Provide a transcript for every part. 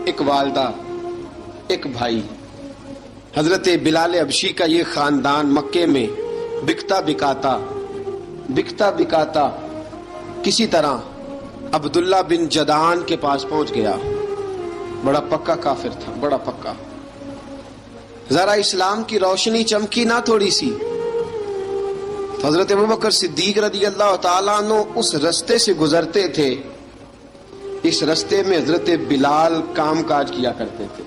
ایک والدہ، ایک بھائی۔ حضرت بلال حبشی کا یہ خاندان مکے میں بکتا بکاتا کسی طرح عبداللہ بن جدعان کے پاس پہنچ گیا۔ بڑا پکا کافر تھا، بڑا پکا۔ ذرا اسلام کی روشنی چمکی نہ تھوڑی سی، حضرت ابوبکر صدیق رضی اللہ تعالیٰ عنہ اس رستے سے گزرتے تھے۔ اس رستے میں حضرت بلال کام کاج کیا کرتے تھے،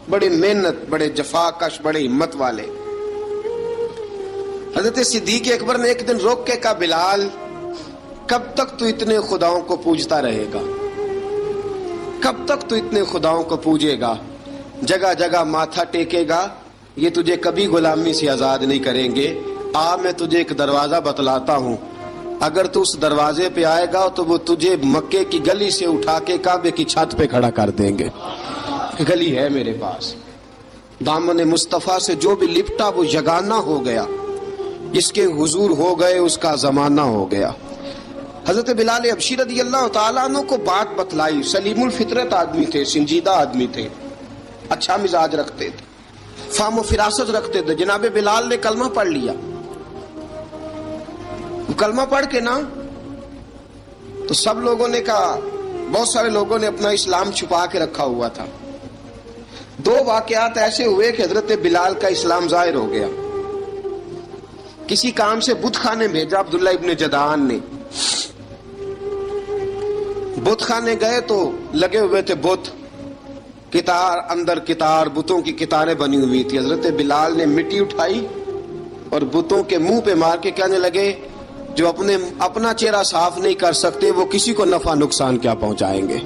بڑے محنت، بڑے جفا کش، بڑے ہمت والے۔ حضرت صدیق اکبر نے ایک دن روک کے کہا، بلال کب تک تو اتنے خداؤں کو پوجتا رہے گا؟ کب تک تو اتنے خداؤں کو پوجے گا، جگہ جگہ ماتھا ٹیکے گا؟ یہ تجھے کبھی غلامی سے آزاد نہیں کریں گے۔ میں تجھے ایک دروازہ بتلاتا ہوں، اگر تو اس دروازے پہ آئے گا تو وہ تجھے مکے کی گلی سے اٹھا کے کعبے کی چھت پہ کھڑا کر دیں گے۔ گلی ہے میرے پاس، دامن مصطفیٰ سے جو بھی لپٹا وہ یگانہ ہو گیا، جس کے حضور ہو گئے اس کا زمانہ ہو گیا۔ حضرت بلال حبشی رضی اللہ تعالیٰ عنہ کو بات بتلائی۔ سلیم الفطرت آدمی تھے، سنجیدہ آدمی تھے، اچھا مزاج رکھتے تھے، فہم و فراست رکھتے تھے۔ جناب بلال نے کلمہ پڑھ لیا۔ کلمہ پڑھ کے نا تو سب لوگوں نے کہا، بہت سارے لوگوں نے اپنا اسلام چھپا کے رکھا ہوا تھا۔ دو واقعات ایسے ہوئے کہ حضرت بلال کا اسلام ظاہر ہو گیا۔ کسی کام سے بت خانے بھیجا عبداللہ ابن جدعان نے۔ بت خانے گئے تو لگے ہوئے تھے بت، کتار اندر کتار، بتوں کی کتاریں بنی ہوئی تھی۔ حضرت بلال نے مٹی اٹھائی اور بتوں کے منہ پہ مار کے کہنے لگے، جو اپنا چہرہ صاف نہیں کر سکتے وہ کسی کو نفع نقصان کیا پہنچائیں گے۔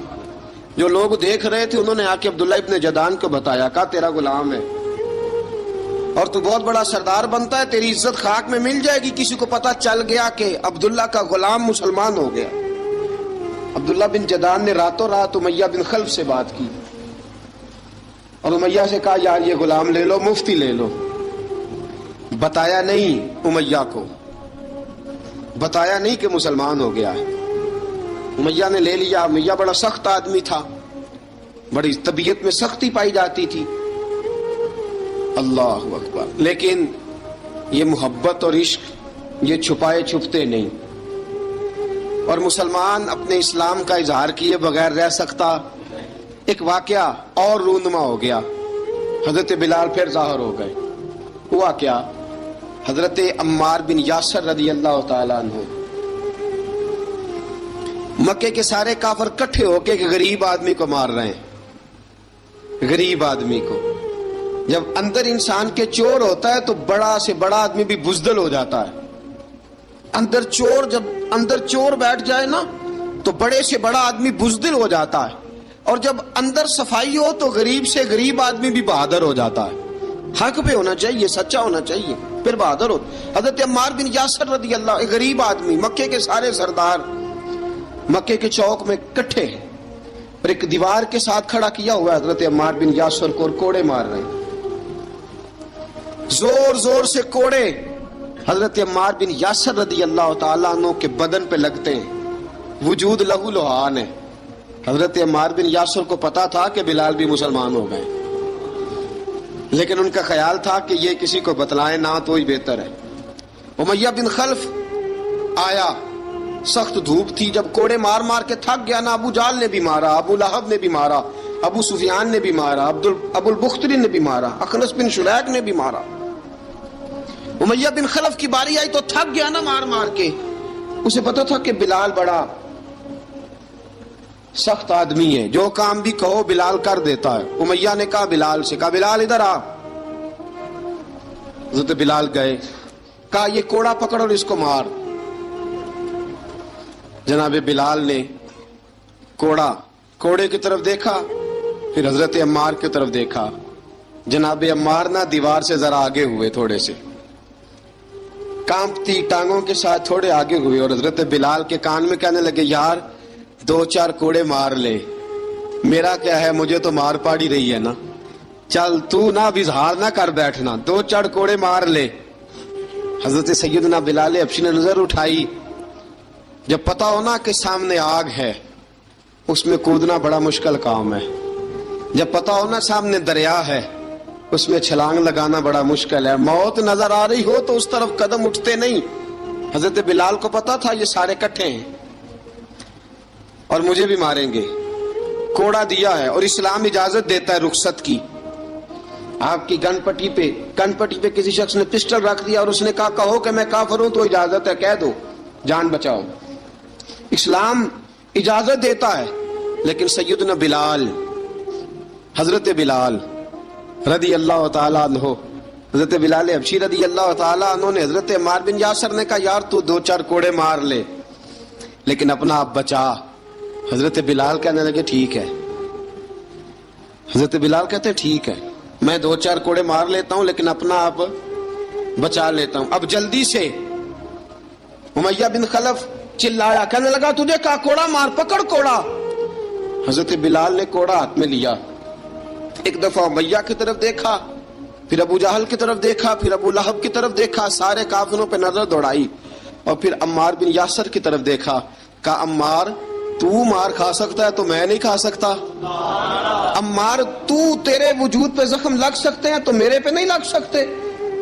جو لوگ دیکھ رہے تھے انہوں نے آ کے عبداللہ ابن جدعان کو بتایا، کہا تیرا غلام ہے اور تو بہت بڑا سردار بنتا ہے، تیری عزت خاک میں مل جائے گی کسی کو پتہ چل گیا کہ عبداللہ کا غلام مسلمان ہو گیا۔ عبداللہ بن جدعان نے راتوں رات امیہ بن خلف سے بات کی اور امیہ سے کہا، یار یہ غلام لے لو، مفتی لے لو۔ بتایا نہیں امیہ کو، بتایا نہیں کہ مسلمان ہو گیا ہے۔ امیہ نے لے لیا۔ امیہ بڑا سخت آدمی تھا، بڑی طبیعت میں سختی پائی جاتی تھی۔ اللہ اکبر۔ لیکن یہ محبت اور عشق یہ چھپائے چھپتے نہیں، اور مسلمان اپنے اسلام کا اظہار کیے بغیر رہ سکتا۔ ایک واقعہ اور رونما ہو گیا، حضرت بلال پھر ظاہر ہو گئے۔ ہوا کیا؟ حضرت عمار بن یاسر رضی اللہ تعالیٰ عنہ، مکے کے سارے کافر کٹھے ہو کے ایک غریب آدمی کو مار رہے ہیں۔ غریب آدمی کو، جب اندر انسان کے چور ہوتا ہے تو بڑا سے بڑا آدمی بھی بزدل ہو جاتا ہے۔ جب اندر چور بیٹھ جائے نا تو بڑے سے بڑا آدمی بزدل ہو جاتا ہے، اور جب اندر صفائی ہو تو غریب سے غریب آدمی بھی بہادر ہو جاتا ہے۔ حق پہ ہونا چاہیے، سچا ہونا چاہیے، پھر بہادر ہو۔ حضرت عمار بن یاسر رضی اللہ، ایک غریب آدمی، مکے کے سارے سردار مکے کے چوک میں کٹھے ہیں اور ایک دیوار کے ساتھ کھڑا کیا ہوا ہے حضرت عمار بن یاسر کو، اور کوڑے مار رہے ہیں، زور زور سے کوڑے حضرت عمار بن یاسر رضی اللہ تعالیٰ عنہ کے بدن پہ لگتے ہیں، وجود لہو لہان ہے۔ حضرت عمار بن یاسر کو پتا تھا کہ بلال بھی مسلمان ہو گئے، لیکن ان کا خیال تھا کہ یہ کسی کو بتلائیں نہ تو ہی بہتر ہے۔ امیہ بن خلف آیا، سخت دھوپ تھی، جب کوڑے مار مار کے تھک گیا نا، ابو جال نے بھی مارا، ابو لہب نے بھی مارا، ابو سفیان نے بھی مارا، ابو البختری نے بھی مارا، اخنس بن شلیک نے بھی مارا۔ امیہ بن خلف کی باری آئی تو تھک گیا نا مار مار کے، اسے پتا تھا کہ بلال بڑا سخت آدمی ہے، جو کام بھی کہو بلال کر دیتا ہے۔ امیہ نے کہا بلال سے، کہا بلال ادھر آ۔ حضرت بلال گئے، کہا یہ کوڑا پکڑ اور اس کو مار۔ جناب بلال نے کوڑے کی طرف دیکھا، پھر حضرت عمار کی طرف دیکھا۔ جناب عمار نہ دیوار سے ذرا آگے ہوئے، تھوڑے سے کانپتی ٹانگوں کے ساتھ تھوڑے آگے ہوئے، اور حضرت بلال کے کان میں کہنے لگے، یار 2-4 کوڑے مار لے، میرا کیا ہے، مجھے تو مار پاڑی رہی ہے نا، چل تو نہ اظہار نہ کر بیٹھنا، 2-4 کوڑے مار لے۔ حضرت سیدنا بلال حبشی نے نظر اٹھائی، جب پتا ہونا کہ سامنے آگ ہے اس میں کودنا بڑا مشکل کام ہے، جب پتا ہو نا سامنے دریا ہے، اس میں چھلانگ لگانا بڑا مشکل ہے، موت نظر آ رہی ہو تو اس طرف قدم اٹھتے نہیں۔ حضرت بلال کو پتا تھا یہ سارے کٹھے ہیں اور مجھے بھی ماریں گے، کوڑا دیا ہے اور اسلام اجازت دیتا ہے رخصت کی۔ آپ کی گن پٹی پہ کسی شخص نے پسٹل رکھ دیا اور اس نے کہا کہو کہ میں کافر ہوں تو اجازت ہے، کہہ دو، جان بچاؤ، اسلام اجازت دیتا ہے۔ لیکن سیدنا بلال، حضرت بلال رضی اللہ تعالیٰ عنہ، حضرت بلال حبشی رضی اللہ تعالیٰ عنہ نے حضرت عمار بن یاسر نے کہا یار تو 2-4 کوڑے مار لے لیکن اپنا آپ بچا۔ حضرت بلال کہنے لگے ٹھیک ہے، حضرت بلال کہتے ٹھیک ہے میں 2-4 کوڑے مار لیتا ہوں لیکن اپنا آپ بچا لیتا ہوں۔ اب جلدی سے امیہ بن خلف چلایا، کہنے لگا تجھے کہا کوڑا مار، پکڑ کوڑا۔ حضرت بلال نے کوڑا ہاتھ میں لیا، ایک دفعہ امیہ کی طرف دیکھا، پھر ابو جہل کی طرف دیکھا، پھر ابو لہب کی طرف دیکھا، سارے کافروں پہ نظر دوڑائی اور پھر عمار بن یاسر کی طرف دیکھا، کہا عمار تو مار کھا سکتا ہے تو میں نہیں کھا سکتا، عمار تو تیرے وجود پہ زخم لگ سکتے ہیں تو میرے پہ نہیں لگ سکتے،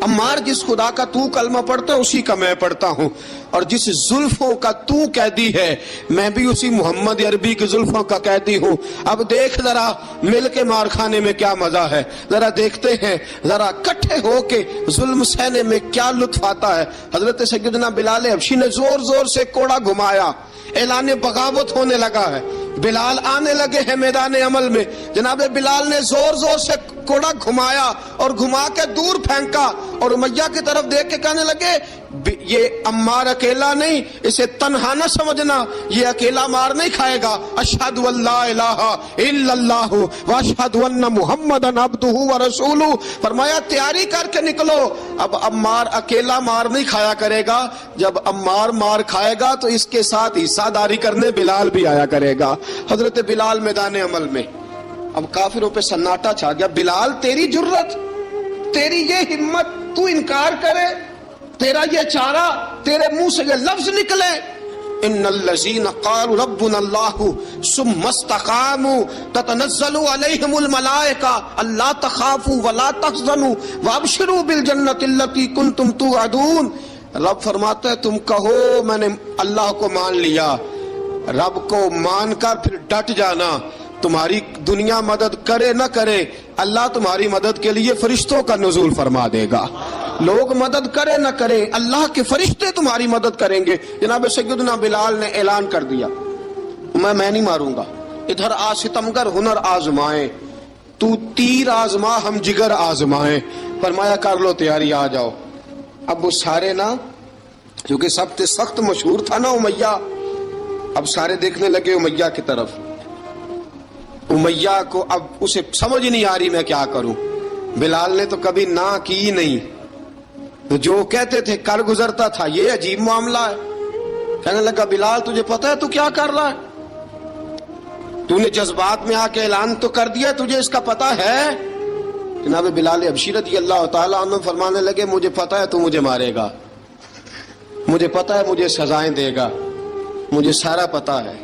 عمار جس خدا کا تو کلمہ پڑھتا ہے اسی کا میں پڑھتا ہوں، اور جس زلفوں کا تو قیدی ہے میں بھی اسی محمد عربی کی زلفوں کا قیدی ہوں۔ اب دیکھ ذرا مل کے مار کھانے میں کیا مزہ ہے، ذرا دیکھتے ہیں ذرا کٹھے ہو کے ظلم سہنے میں کیا لطف آتا ہے۔ حضرت سیدنا بلال حبشی نے زور زور سے کوڑا گھمایا، اعلان بغاوت ہونے لگا ہے، بلال آنے لگے ہیں میدان عمل میں۔ جناب بلال نے زور زور سے کوڑا گھمایا اور گھما کے دور پھینکا اور امیہ کی طرف دیکھ کے کہنے لگے یہ عمار اکیلا نہیں، اسے تنہا نہ سمجھنا، یہ اکیلا مار نہیں کھائے گا۔ اشہد ان لا الہ الا اللہ واشہد ان محمدن عبدہ ورسولہ، فرمایا تیاری کر کے نکلو، اب عمار اکیلا مار نہیں کھایا کرے گا، جب عمار مار کھائے گا تو اس کے ساتھ حصہ داری کرنے بلال بھی آیا کرے گا۔ حضرت بلال میدان عمل میں، اب کافروں پہ سناٹا چھا گیا۔ بلال تیری جرت، تیری یہ ہمت، تو انکار کرے، تیرا یہ چارہ، تیرے منہ سے یہ لفظ نکلے ان الذین قالوا ربنا اللہ ثم استقاموا تتنزل علیہم الملائکہ الا تخافوا ولا تحزنوا وابشروا بالجنۃ التی کنتم توعدون۔ رب فرماتا ہے تم کہو میں نے اللہ کو مان لیا، رب کو مان کر پھر ڈٹ جانا، تمہاری دنیا مدد کرے نہ کرے اللہ تمہاری مدد کے لیے فرشتوں کا نزول فرما دے گا، لوگ مدد کرے نہ کرے اللہ کے فرشتے تمہاری مدد کریں گے۔ جناب سیدنا بلال نے اعلان کر دیا میں نہیں ماروں گا، ادھر آ ستمگر ہنر آزمائیں، تو تیر آزما ہم جگر آزمائیں، فرمایا کر لو تیاری آ جاؤ۔ اب وہ سارے نا جو کہ سب سے سخت مشہور تھا نا امیہ، اب سارے دیکھنے لگے امیہ کی طرف۔ امیہ کو اب اسے سمجھ نہیں آ رہی میں کیا کروں، بلال نے تو کبھی نہ کی نہیں، جو کہتے تھے کر گزرتا تھا، یہ عجیب معاملہ ہے۔ کہنے لگا بلال تجھے پتا ہے تو کیا کر رہا ہے، تو نے جذبات میں آ کے اعلان تو کر دیا، تجھے اس کا پتا ہے؟ جناب بلال حبشی رضی اللہ تعالیٰ عنہ فرمانے لگے مجھے پتا ہے تو مجھے مارے گا، مجھے پتا ہے مجھے سزائیں دے گا، مجھے سارا پتا ہے،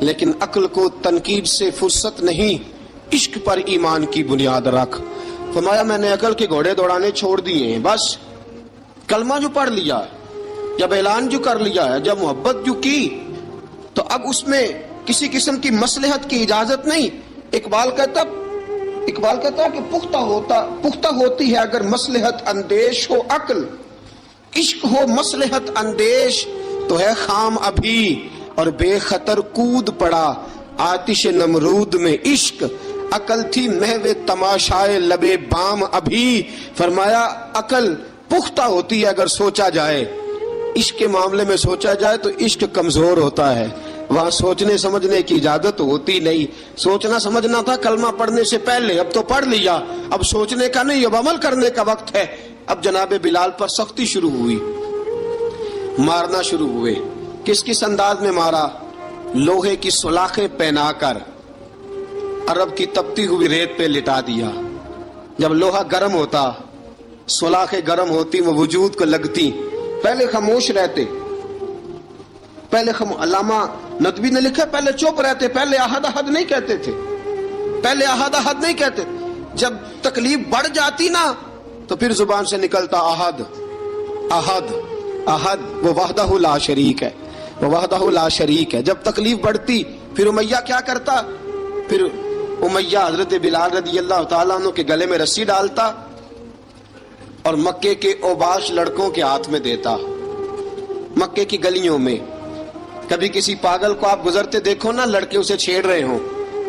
لیکن عقل کو تنقید سے فرصت نہیں، عشق پر ایمان کی بنیاد رکھ۔ فرمایا میں نے عقل کے گھوڑے دوڑانے چھوڑ دیے ہیں، بس کلمہ جو پڑھ لیا، جب اعلان جو کر لیا ہے، جب محبت جو کی تو اب اس میں کسی قسم کی مصلحت کی اجازت نہیں۔ اقبال کہتا ہے کہ پختہ ہوتی ہے اگر مصلحت اندیش ہو عقل، عشق ہو مصلحت اندیش تو ہے خام ابھی، اور بے خطر کود پڑا آتش نمرود میں عشق، عقل تھی محو تماشائے لبے بام ابھی۔ فرمایا عقل پختہ ہوتی ہے اگر سوچا جائے، عشق کے معاملے میں سوچا جائے تو عشق کمزور ہوتا ہے، وہاں سوچنے سمجھنے کی اجازت ہوتی نہیں۔ سوچنا سمجھنا تھا کلمہ پڑھنے سے پہلے، اب تو پڑھ لیا، اب سوچنے کا نہیں، اب عمل کرنے کا وقت ہے۔ اب جناب بلال پر سختی شروع ہوئی، مارنا شروع ہوئے۔ کس کس انداز میں مارا؟ لوہے کی سلاخیں پہنا کر عرب کی تپتی ہوئی ریت پہ لٹا دیا۔ جب لوہا گرم ہوتا، سلاخیں گرم ہوتی، وہ وجود کو لگتی، پہلے خاموش رہتے، پہلے علامہ ندوی نے لکھا پہلے چپ رہتے، پہلے احد احد نہیں کہتے تھے، پہلے احد احد نہیں کہتے، جب تکلیف بڑھ جاتی نا تو پھر زبان سے نکلتا احد احد احد، وہ وحدہ لا شریک ہے، وہ وحدہ لا شریک ہے۔ جب تکلیف بڑھتی پھر امیہ کیا کرتا؟ پھر امیہ حضرت بلال رضی اللہ تعالیٰ عنہ کے گلے میں رسی ڈالتا اور مکے کے اوباش لڑکوں کے ہاتھ میں دیتا۔ مکے کی گلیوں میں کبھی کسی پاگل کو آپ گزرتے دیکھو نا، لڑکے اسے چھیڑ رہے ہوں،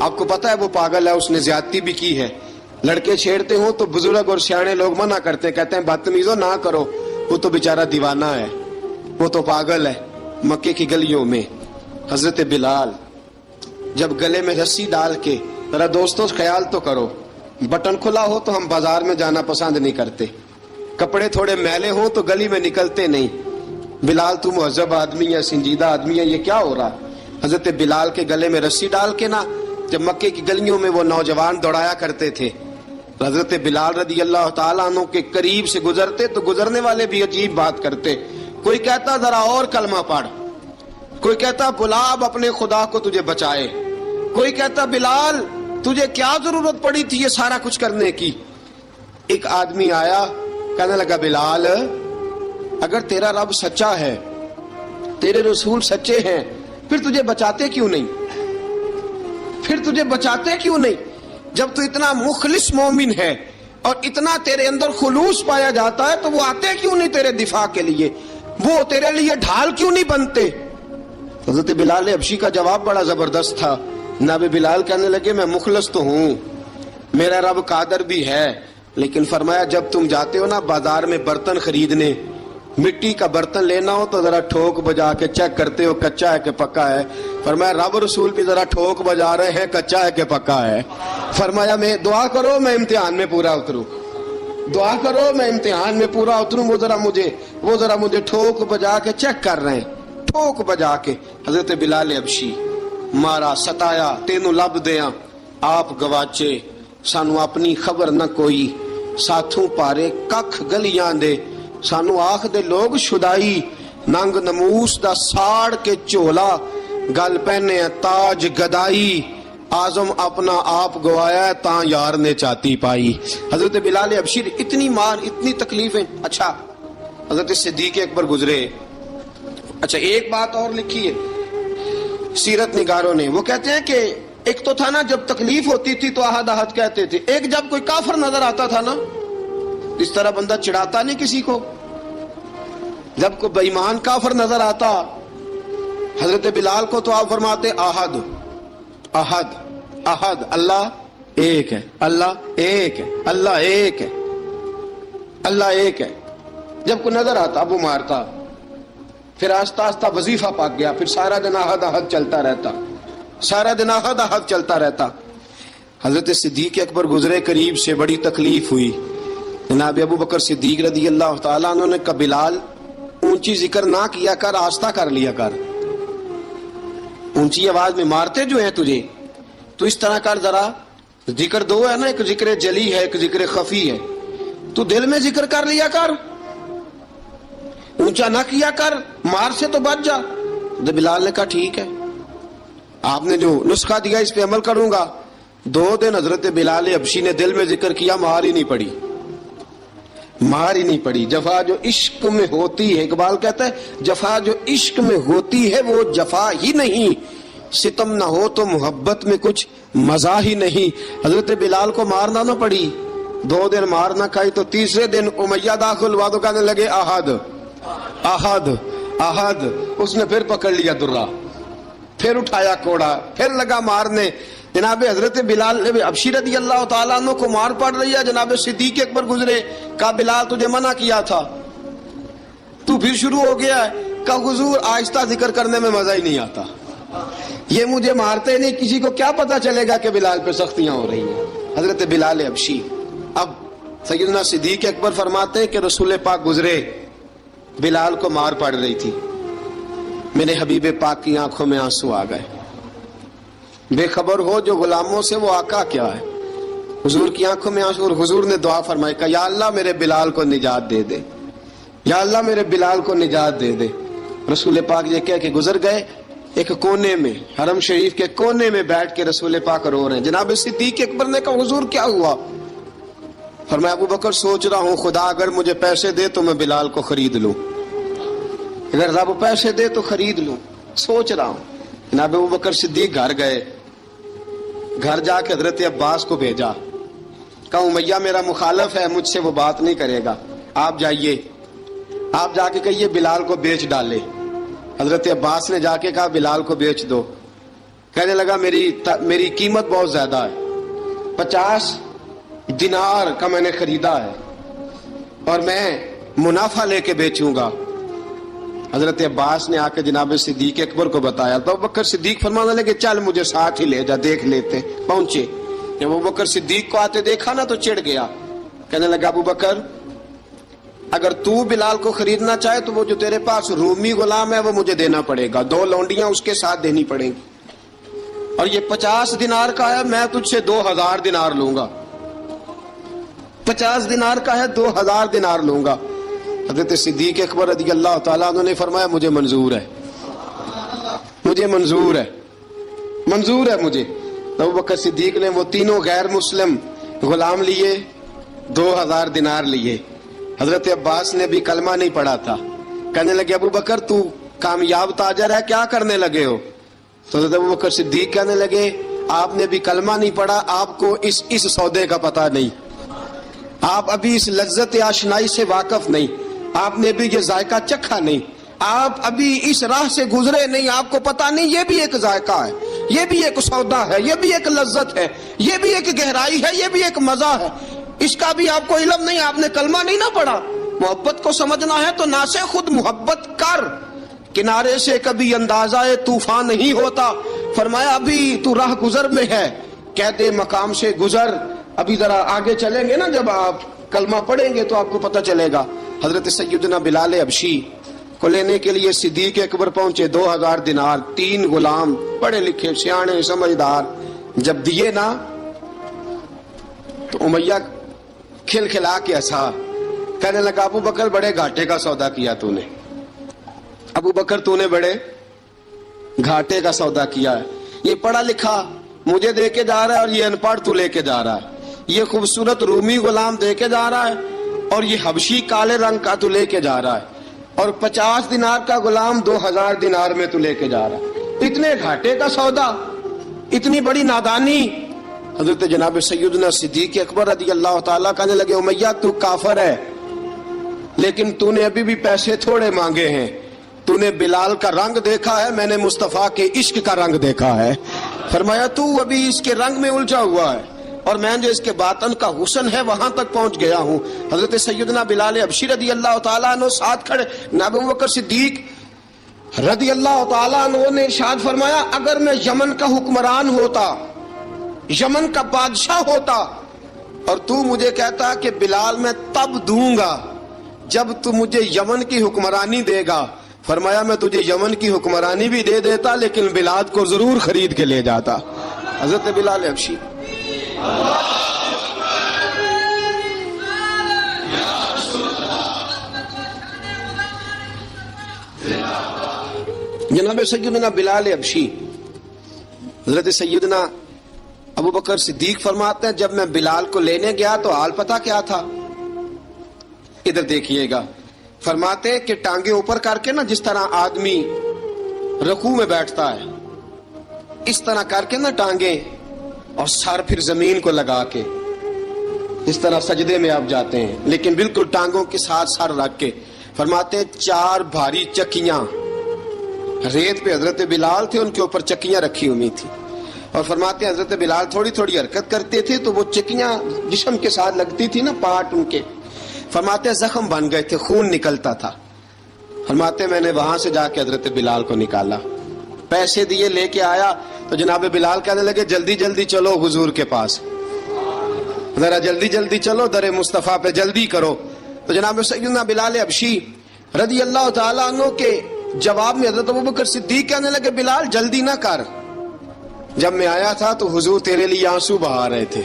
آپ کو پتا ہے وہ پاگل ہے، اس نے زیادتی بھی کی ہے، لڑکے چھیڑتے ہوں تو بزرگ اور سیانے لوگ منع کرتے ہیں، کہتے ہیں بدتمیزوں نہ کرو، وہ تو بیچارہ دیوانہ ہے، وہ تو پاگل ہے۔ مکے کی گلیوں میں حضرت بلال جب گلے میں رسی ڈال کے، ذرا دوستوں خیال تو کرو، بٹن کھلا ہو تو ہم بازار میں جانا پسند نہیں کرتے، کپڑے تھوڑے میلے ہوں تو گلی میں نکلتے نہیں۔ بلال تو مہذب آدمی ہے، سنجیدہ آدمی ہے، یہ کیا ہو رہا؟ حضرت بلال کے گلے میں رسی ڈال کے نا جب مکے کی گلیوں میں وہ نوجوان دوڑایا کرتے تھے، حضرت بلال رضی اللہ تعالیٰ عنہ کے قریب سے گزرتے تو گزرنے والے بھی عجیب بات کرتے، کوئی کہتا ذرا اور کلمہ پڑھ، کوئی کہتا بلا اب اپنے خدا کو تجھے بچائے، کوئی کہتا بلال تجھے کیا ضرورت پڑی تھی یہ سارا کچھ کرنے کی۔ ایک آدمی آیا کہنے لگا بلال اگر تیرا رب سچا ہے، تیرے رسول سچے ہیں، پھر تجھے بچاتے کیوں نہیں؟ پھر تجھے بچاتے کیوں نہیں؟ جب تو اتنا مخلص مومن ہے اور اتنا تیرے اندر خلوص پایا جاتا ہے تو وہ آتے کیوں نہیں تیرے دفاع کے لیے؟ وہ تیرے لیے ڈھال کیوں نہیں بنتے؟ حضرت بلال حبشی کا جواب بڑا زبردست تھا۔ جناب بلال کہنے لگے میں مخلص تو ہوں، میرا رب قادر بھی ہے، لیکن فرمایا جب تم جاتے ہو نا بازار میں برتن خریدنے، مٹی کا برتن لینا ہو تو ذرا ٹھوک بجا کے چیک کرتے ہو کچا ہے کہ پکا ہے۔ فرمایا رب رسول بھی ذرا ٹھوک بجا رہے ہیں کچا ہے کہ پکا ہے۔ فرمایا میں دعا کرو میں امتحان میں پورا اتروں، دعا کرو میں امتحان میں پورا اتروں، وہ ذرا مجھے ٹھوک بجا کے چیک کر رہے ہیں، ٹھوک بجا کے۔ حضرت بلال حبشی مارا ستایا تینوں لب دیاں آپ گواچے، سانو اپنی خبر نہ کوئی، ساتھوں پارے ککھ گلیاں دے، سانو آخ دے لوگ شدائی، ننگ نموس دا ساڑ کے چولا، گل پہنے تاج گدائی، آزم اپنا آپ گوایا ہے تاں یار نے چاتی پائی۔ حضرت بلال حبشی اتنی مار اتنی تکلیفیں۔ اچھا حضرت صدیق اکبر گزرے۔ اچھا ایک بات اور لکھی ہے سیرت نگاروں نے، وہ کہتے ہیں کہ ایک تو تھا نا جب تکلیف ہوتی تھی تو احد احد کہتے تھے، ایک جب کوئی کافر نظر آتا تھا نا اس طرح بندہ چڑھاتا نہیں کسی کو، جب کوئی بے ایمان کافر نظر آتا حضرت بلال کو تو آپ فرماتے احد احد احد، اللہ ایک ہے، اللہ ایک ہے، اللہ ایک ہے، اللہ ایک ہے۔ جب کوئی نظر آتا وہ مارتا، پھر آہستہ آہستہ وظیفہ پاک گیا، پھر سارا دن احد احد چلتا رہتا، سارا دن احد احد چلتا رہتا۔ حضرت صدیق اکبر گزرے قریب سے، بڑی تکلیف ہوئی، جناب ابو بکر صدیق رضی اللہ تعالیٰ عنہ نے کہا بلال اونچی ذکر نہ کیا کر، آہستہ کر لیا کر، اونچی آواز میں مارتے جو ہیں تجھے تو اس طرح کر، ذرا ذکر دو ہے نا، ایک ذکر جلی ہے ایک ذکر خفی ہے، تو دل میں ذکر کر لیا کر، اونچا نہ کیا کر، مار سے تو بچ جا۔ تو بلال نے کہا ٹھیک ہے، آپ نے جو نسخہ دیا اس پہ عمل کروں گا۔ 2 دن حضرت بلال حبشی نے دل میں ذکر کیا، مار ہی نہیں پڑی، مار ہی نہیں پڑی۔ جفا جو عشق میں ہوتی ہے، اقبال کہتا ہے جفا جو عشق میں ہوتی ہے وہ جفا ہی نہیں، ستم نہ ہو تو محبت میں کچھ مزہ ہی نہیں۔ حضرت بلال کو مارنا نہ پڑی، 2 دن مار نہ کھائی تو تیسرے دن امیہ داخل ہوا تو کہنے لگے احد احد احد، اس نے پھر پکڑ لیا درہ، پھر اٹھایا کوڑا، پھر لگا مارنے۔ جناب حضرت بلال حبشی رضی اللہ تعالیٰ عنہ کو مار پڑ رہی ہے، جناب صدیق اکبر گزرے، کہا بلال تجھے منع کیا تھا، تو پھر شروع ہو گیا ہے۔ کہا حضور آہستہ ذکر کرنے میں مزہ ہی نہیں آتا، یہ مجھے مارتے نہیں، کسی کو کیا پتا چلے گا کہ بلال پہ سختیاں ہو رہی ہیں۔ حضرت بلال حبشی، اب سیدنا صدیق اکبر فرماتے ہیں کہ رسول پاک گزرے، بلال کو مار پڑ رہی تھی، میرے حبیب پاک کی آنکھوں میں آنسو آ گئے۔ بے خبر ہو جو غلاموں سے وہ آقا کیا ہے، حضور کی آنکھوں میں آنسو، اور حضور نے دعا فرمائی کہ یا اللہ میرے بلال کو نجات دے دے، یا اللہ میرے بلال کو نجات دے دے۔ رسول پاک یہ کہہ کے گزر گئے، ایک کونے میں، حرم شریف کے کونے میں بیٹھ کے رسول پاک رو رہے ہیں۔ جناب صدیق اکبر نے کہا حضور کیا ہوا؟ فرمایا ابو بکر سوچ رہا ہوں خدا اگر مجھے پیسے دے تو میں بلال کو خرید لوں، اگر رب پیسے دے تو خرید لوں، سوچ رہا ہوں۔ جناب ابو بکر صدیق گھر گئے، گھر جا کے حضرت عباس کو بھیجا، کہا امیہ میرا مخالف ہے، مجھ سے وہ بات نہیں کرے گا، آپ جائیے، آپ جا کے کہیے بلال کو بیچ ڈالے۔ حضرت عباس نے جا کے کہا بلال کو بیچ دو۔ کہنے لگا میری قیمت بہت زیادہ ہے، 50 دینار کا میں نے خریدا ہے اور میں منافع لے کے بیچوں گا۔ حضرت عباس نے آ کے جناب صدیق اکبر کو بتایا تو ابو بکر صدیق فرمانے لگے چل مجھے ساتھ ہی لے جا، دیکھ لیتے۔ پہنچے، جب ابو بکر صدیق کو آتے دیکھا نا تو چڑ گیا، کہنے لگا ابو بکر اگر تو بلال کو خریدنا چاہے تو وہ جو تیرے پاس رومی غلام ہے وہ مجھے دینا پڑے گا، 2 لونڈیاں اس کے ساتھ دینی پڑیں گی، اور یہ 50 دینار کا ہے، میں تجھ سے 2000 دینار لوں گا، 50 دینار کا ہے 2000 دینار لوں گا۔ حضرت صدیق اکبر رضی اللہ تعالیٰ عنہ نے فرمایا مجھے منظور ہے، مجھے منظور ہے، منظور ہے مجھے۔ ابو بکر صدیق نے وہ تینوں غیر مسلم غلام لیے، 2000 دینار لیے۔ حضرت عباس نے بھی کلمہ نہیں پڑھا تھا، کہنے لگے ابو بکر تو کامیاب تاجر ہے، کیا کرنے لگے ہو؟ تو حضرت ابو بکر صدیق کہنے لگے آپ نے بھی کلمہ نہیں پڑھا، آپ کو اس سودے کا پتہ نہیں، آپ ابھی اس لذت آشنائی سے واقف نہیں، آپ نے بھی یہ ذائقہ چکھا نہیں، آپ ابھی اس راہ سے گزرے نہیں، آپ کو پتہ نہیں یہ بھی ایک ذائقہ ہے، یہ بھی ایک سودا ہے، یہ بھی ایک لذت ہے، یہ بھی ایک گہرائی ہے، یہ بھی ایک مزہ ہے، اس کا بھی آپ کو علم نہیں، آپ نے کلمہ نہیں نہ پڑھا۔ محبت کو سمجھنا ہے تو نہ سے خود محبت کر، کنارے سے کبھی اندازہ طوفان نہیں ہوتا۔ فرمایا ابھی تو راہ گزر میں ہے، کہہ دے مقام سے گزر، ابھی ذرا آگے چلیں گے نا، جب آپ کلمہ پڑھیں گے تو آپ کو پتہ چلے گا۔ حضرت سیدنا بلال حبشی کو لینے کے لیے صدیق اکبر پہنچے، 2000 دینار، 3 غلام پڑھے لکھے سیانے سمجھدار، جب دیے نا تو امیہ کھل کھلا کے ہنسا، کہنے لگا ابو بکر بڑے گھاٹے کا سودا کیا تو نے، ابو بکر تو نے بڑے گھاٹے کا سودا کیا ہے، یہ پڑھا لکھا مجھے دے کے جا رہا ہے اور یہ ان پڑھ تو لے کے جا رہا ہے، یہ خوبصورت رومی غلام دے کے جا رہا ہے اور یہ حبشی کالے رنگ کا تو لے کے جا رہا ہے، اور 50 دینار کا غلام 2000 دینار میں تو لے کے جا رہا ہے، اتنے گھاٹے کا سودا، اتنی بڑی نادانی۔ حضرت جناب سیدنا صدیق اکبر رضی اللہ تعالیٰ کہنے لگے امیہ تو کافر ہے، لیکن تو نے ابھی بھی پیسے تھوڑے مانگے ہیں، تو نے بلال کا رنگ دیکھا ہے، میں نے مصطفیٰ کے عشق کا رنگ دیکھا ہے۔ فرمایا تو ابھی اس کے رنگ میں الجھا ہوا ہے اور میں جو اس کے باطن کا حسن ہے وہاں تک پہنچ گیا ہوں۔ حضرت سیدنا بلال حبشی رضی اللہ تعالیٰ عنہ ساتھ کھڑے، جناب ابو بکر صدیق رضی اللہ تعالیٰ عنہ نے ارشاد فرمایا اگر میں یمن کا حکمران ہوتا، یمن کا بادشاہ ہوتا، اور تو مجھے کہتا کہ بلال میں تب دوں گا جب تو مجھے یمن کی حکمرانی دے گا، فرمایا میں تجھے یمن کی حکمرانی بھی دے دیتا لیکن بلال کو ضرور خرید کے لے جاتا۔ حضرت بلال حبشی جناب سیدنا بلال حبشی، حضرت سیدنا ابو بکر صدیق فرماتے ہیں جب میں بلال کو لینے گیا تو حال پتہ کیا تھا؟ ادھر دیکھیے گا، فرماتے کہ ٹانگیں اوپر کر کے نا جس طرح آدمی رکوع میں بیٹھتا ہے اس طرح کر کے نا ٹانگیں، اور سر پھر زمین کو لگا کے اس طرح سجدے میں آپ جاتے ہیں، لیکن بالکل ٹانگوں کے ساتھ سر رکھ کے۔ فرماتے 4 بھاری چکیاں ریت پہ حضرت بلال تھے، ان کے اوپر چکیاں رکھی ہوئی تھی، اور فرماتے ہیں حضرت بلال تھوڑی تھوڑی حرکت کرتے تھے تو وہ چکیاں جسم کے ساتھ لگتی تھی نا، پارٹ ان کے، فرماتے ہیں زخم بن گئے تھے، خون نکلتا تھا۔ فرماتے میں نے وہاں سے جا کے حضرت بلال کو نکالا، پیسے دیے لے کے آیا تو جناب بلال کہنے لگے جلدی جلدی چلو حضور کے پاس، ذرا جلدی جلدی چلو، در مصطفیٰ پہ جلدی کرو۔ تو جناب سیدنا بلال حبشی رضی اللہ تعالیٰ عنہ کے جواب میں حضرت ابوبکر صدیق کہنے لگے بلال جلدی نہ کر، جب میں آیا تھا تو حضور تیرے لیے آنسو بہا رہے تھے،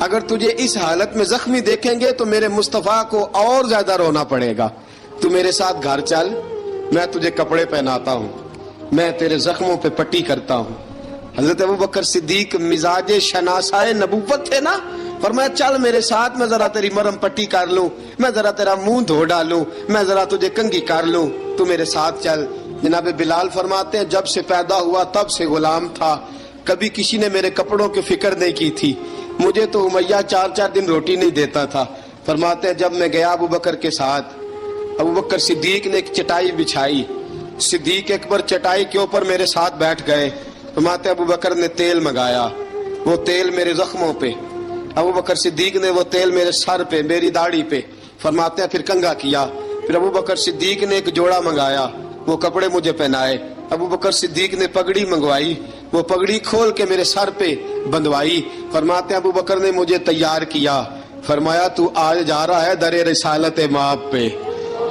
اگر تجھے اس حالت میں زخمی دیکھیں گے تو میرے مصطفیٰ کو اور زیادہ رونا پڑے گا، تو میرے ساتھ گھر چل، میں تجھے کپڑے پہناتا ہوں۔ میں تیرے زخموں پہ پٹی کرتا ہوں. حضرت ابوبکر صدیق مزاج شناسائے نبوت تھے نا, فرمایا چل میرے ساتھ, میں ذرا تیری مرم پٹی کر لوں, میں ذرا تیرا منہ دھو ڈالوں, میں ذرا تجھے کنگھی کر لوں, تو میرے ساتھ چل. جناب بلال فرماتے ہیں جب سے پیدا ہوا تب سے غلام تھا, کبھی کسی نے میرے کپڑوں کی فکر نہیں کی تھی, مجھے تو امیہ 4 دن روٹی نہیں دیتا تھا. فرماتے ہیں جب میں گیا ابوبکر کے ساتھ, ابوبکر صدیق نے ایک چٹائی بچھائی, صدیق اکبر چٹائی کے اوپر میرے ساتھ بیٹھ گئے. فرماتے ابوبکر نے تیل منگایا, وہ تیل میرے زخموں پہ, ابوبکر صدیق نے وہ تیل میرے سر پہ, میری داڑھی پہ. فرماتے ہیں پھر کنگھا کیا, پھر ابوبکر صدیق نے ایک جوڑا منگایا, وہ کپڑے مجھے پہنائے. ابوبکر صدیق نے پگڑی منگوائی, وہ پگڑی کھول کے میرے سر پہ بندھوائی. فرماتے ہیں ابوبکر نے مجھے تیار کیا, فرمایا تو آج جا رہا ہے در رسالت مآب پہ,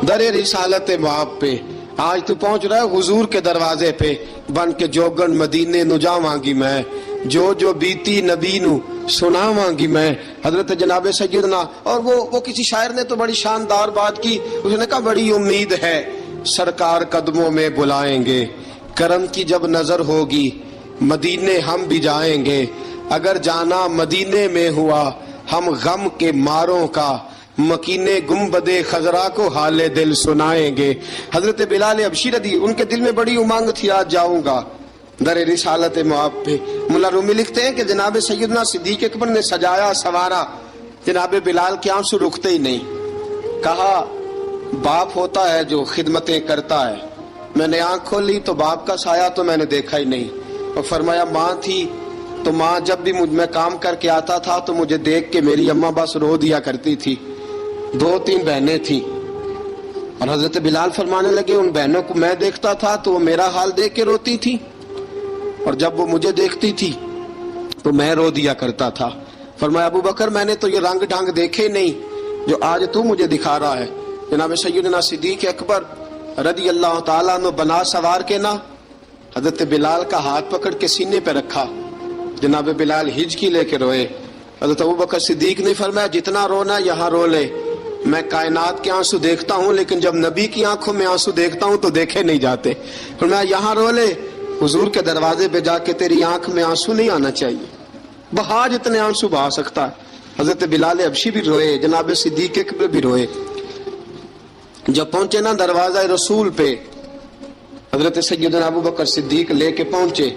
در رسالت مآب پہ. آج تو پہنچ رہا ہے حضور کے دروازے پہ, بن کے جوگن مدینے نو جاواں گی میں, جو بیتی نبی نو سناواں گی میں. حضرت جناب سیدنا, اور وہ کسی شاعر نے تو بڑی شاندار بات کی, اس نے کہا بڑی امید ہے سرکار قدموں میں بلائیں گے, کرم کی جب نظر ہوگی مدینے ہم بھی جائیں گے, اگر جانا مدینے میں ہوا ہم غم کے ماروں کا, مکینے گنبد خضرا کو حال دل سنائیں گے. حضرت بلال حبشی رضی, ان کے دل میں بڑی امنگ تھی آج جاؤں گا در رسالت مآب پہ. ملا رومی لکھتے ہیں کہ جناب سیدنا صدیق اکبر نے سجایا سوارا, جناب بلال کے آنسو رکتے ہی نہیں. کہا باپ ہوتا ہے جو خدمتیں کرتا ہے, میں نے آنکھ کھولی تو باپ کا سایہ تو میں نے دیکھا ہی نہیں. اور فرمایا ماں تھی تو ماں جب بھی میں کام کر کے آتا تھا تو مجھے دیکھ کے میری اماں بس رو دیا کرتی تھی. 2-3 بہنیں تھیں, اور حضرت بلال فرمانے لگے ان بہنوں کو میں دیکھتا تھا تو وہ میرا حال دیکھ کے روتی تھی, اور جب وہ مجھے دیکھتی تھی تو میں رو دیا کرتا تھا. فرمایا ابوبکر میں نے تو یہ رنگ ڈھنگ دیکھے نہیں جو آج تو مجھے دکھا رہا ہے. جناب سیدنا صدیق اکبر رضی اللہ تعالیٰ عنہ بنا سوار کے نا حضرت بلال کا ہاتھ پکڑ کے سینے پہ رکھا. جناب بلال ہجکی لے کے روئے. حضرت ابوبکر صدیق نے فرمایا جتنا رونا یہاں رو لے, میں کائنات کے آنسو دیکھتا ہوں لیکن جب نبی کی آنکھوں میں آنسو دیکھتا ہوں تو دیکھے نہیں جاتے. فرمایا یہاں رو لے, حضور کے دروازے پہ جا کے تیری آنکھ میں آنسو نہیں آنا چاہیے, بہا جتنے آنسو بہا سکتا ہے. حضرت بلال حبشی بھی روئے, جناب صدیق اکبر بھی روئے. جب پہنچے نا دروازہ رسول پہ, حضرت سیدنا ابوبکر صدیق لے کے پہنچے,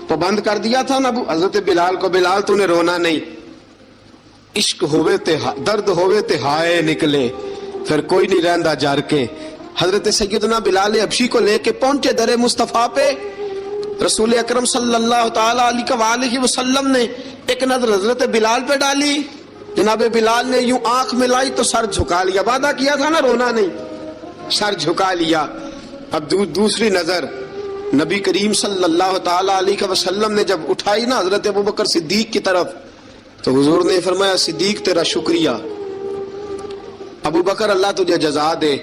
پابند کر دیا تھا نا حضرت بلال کو, بلال تو نے رونا نہیں, عشق ہوئے تے درد ہوئے تے ہائے نکلے, پھر کوئی نہیں رہندا جر کے. حضرت سیدنا بلال حبشی کو لے کے پہنچے در مصطفیٰ پہ. رسول اکرم صلی اللہ تعالی علیہ وسلم نے ایک نظر حضرت بلال پہ ڈالی, جناب بلال نے یوں آنکھ ملائی تو سر جھکا لیا, وعدہ کیا تھا نا رونا نہیں, سر جھکا لیا. اب دوسری نظر نبی کریم صلی اللہ تعالی علیہ وسلم نے جب اٹھائی نا حضرت ابوبکر صدیق کی طرف, تو حضور نے فرمایا صدیق تیرا شکریہ, ابوبکر اللہ تجھے جزا دے.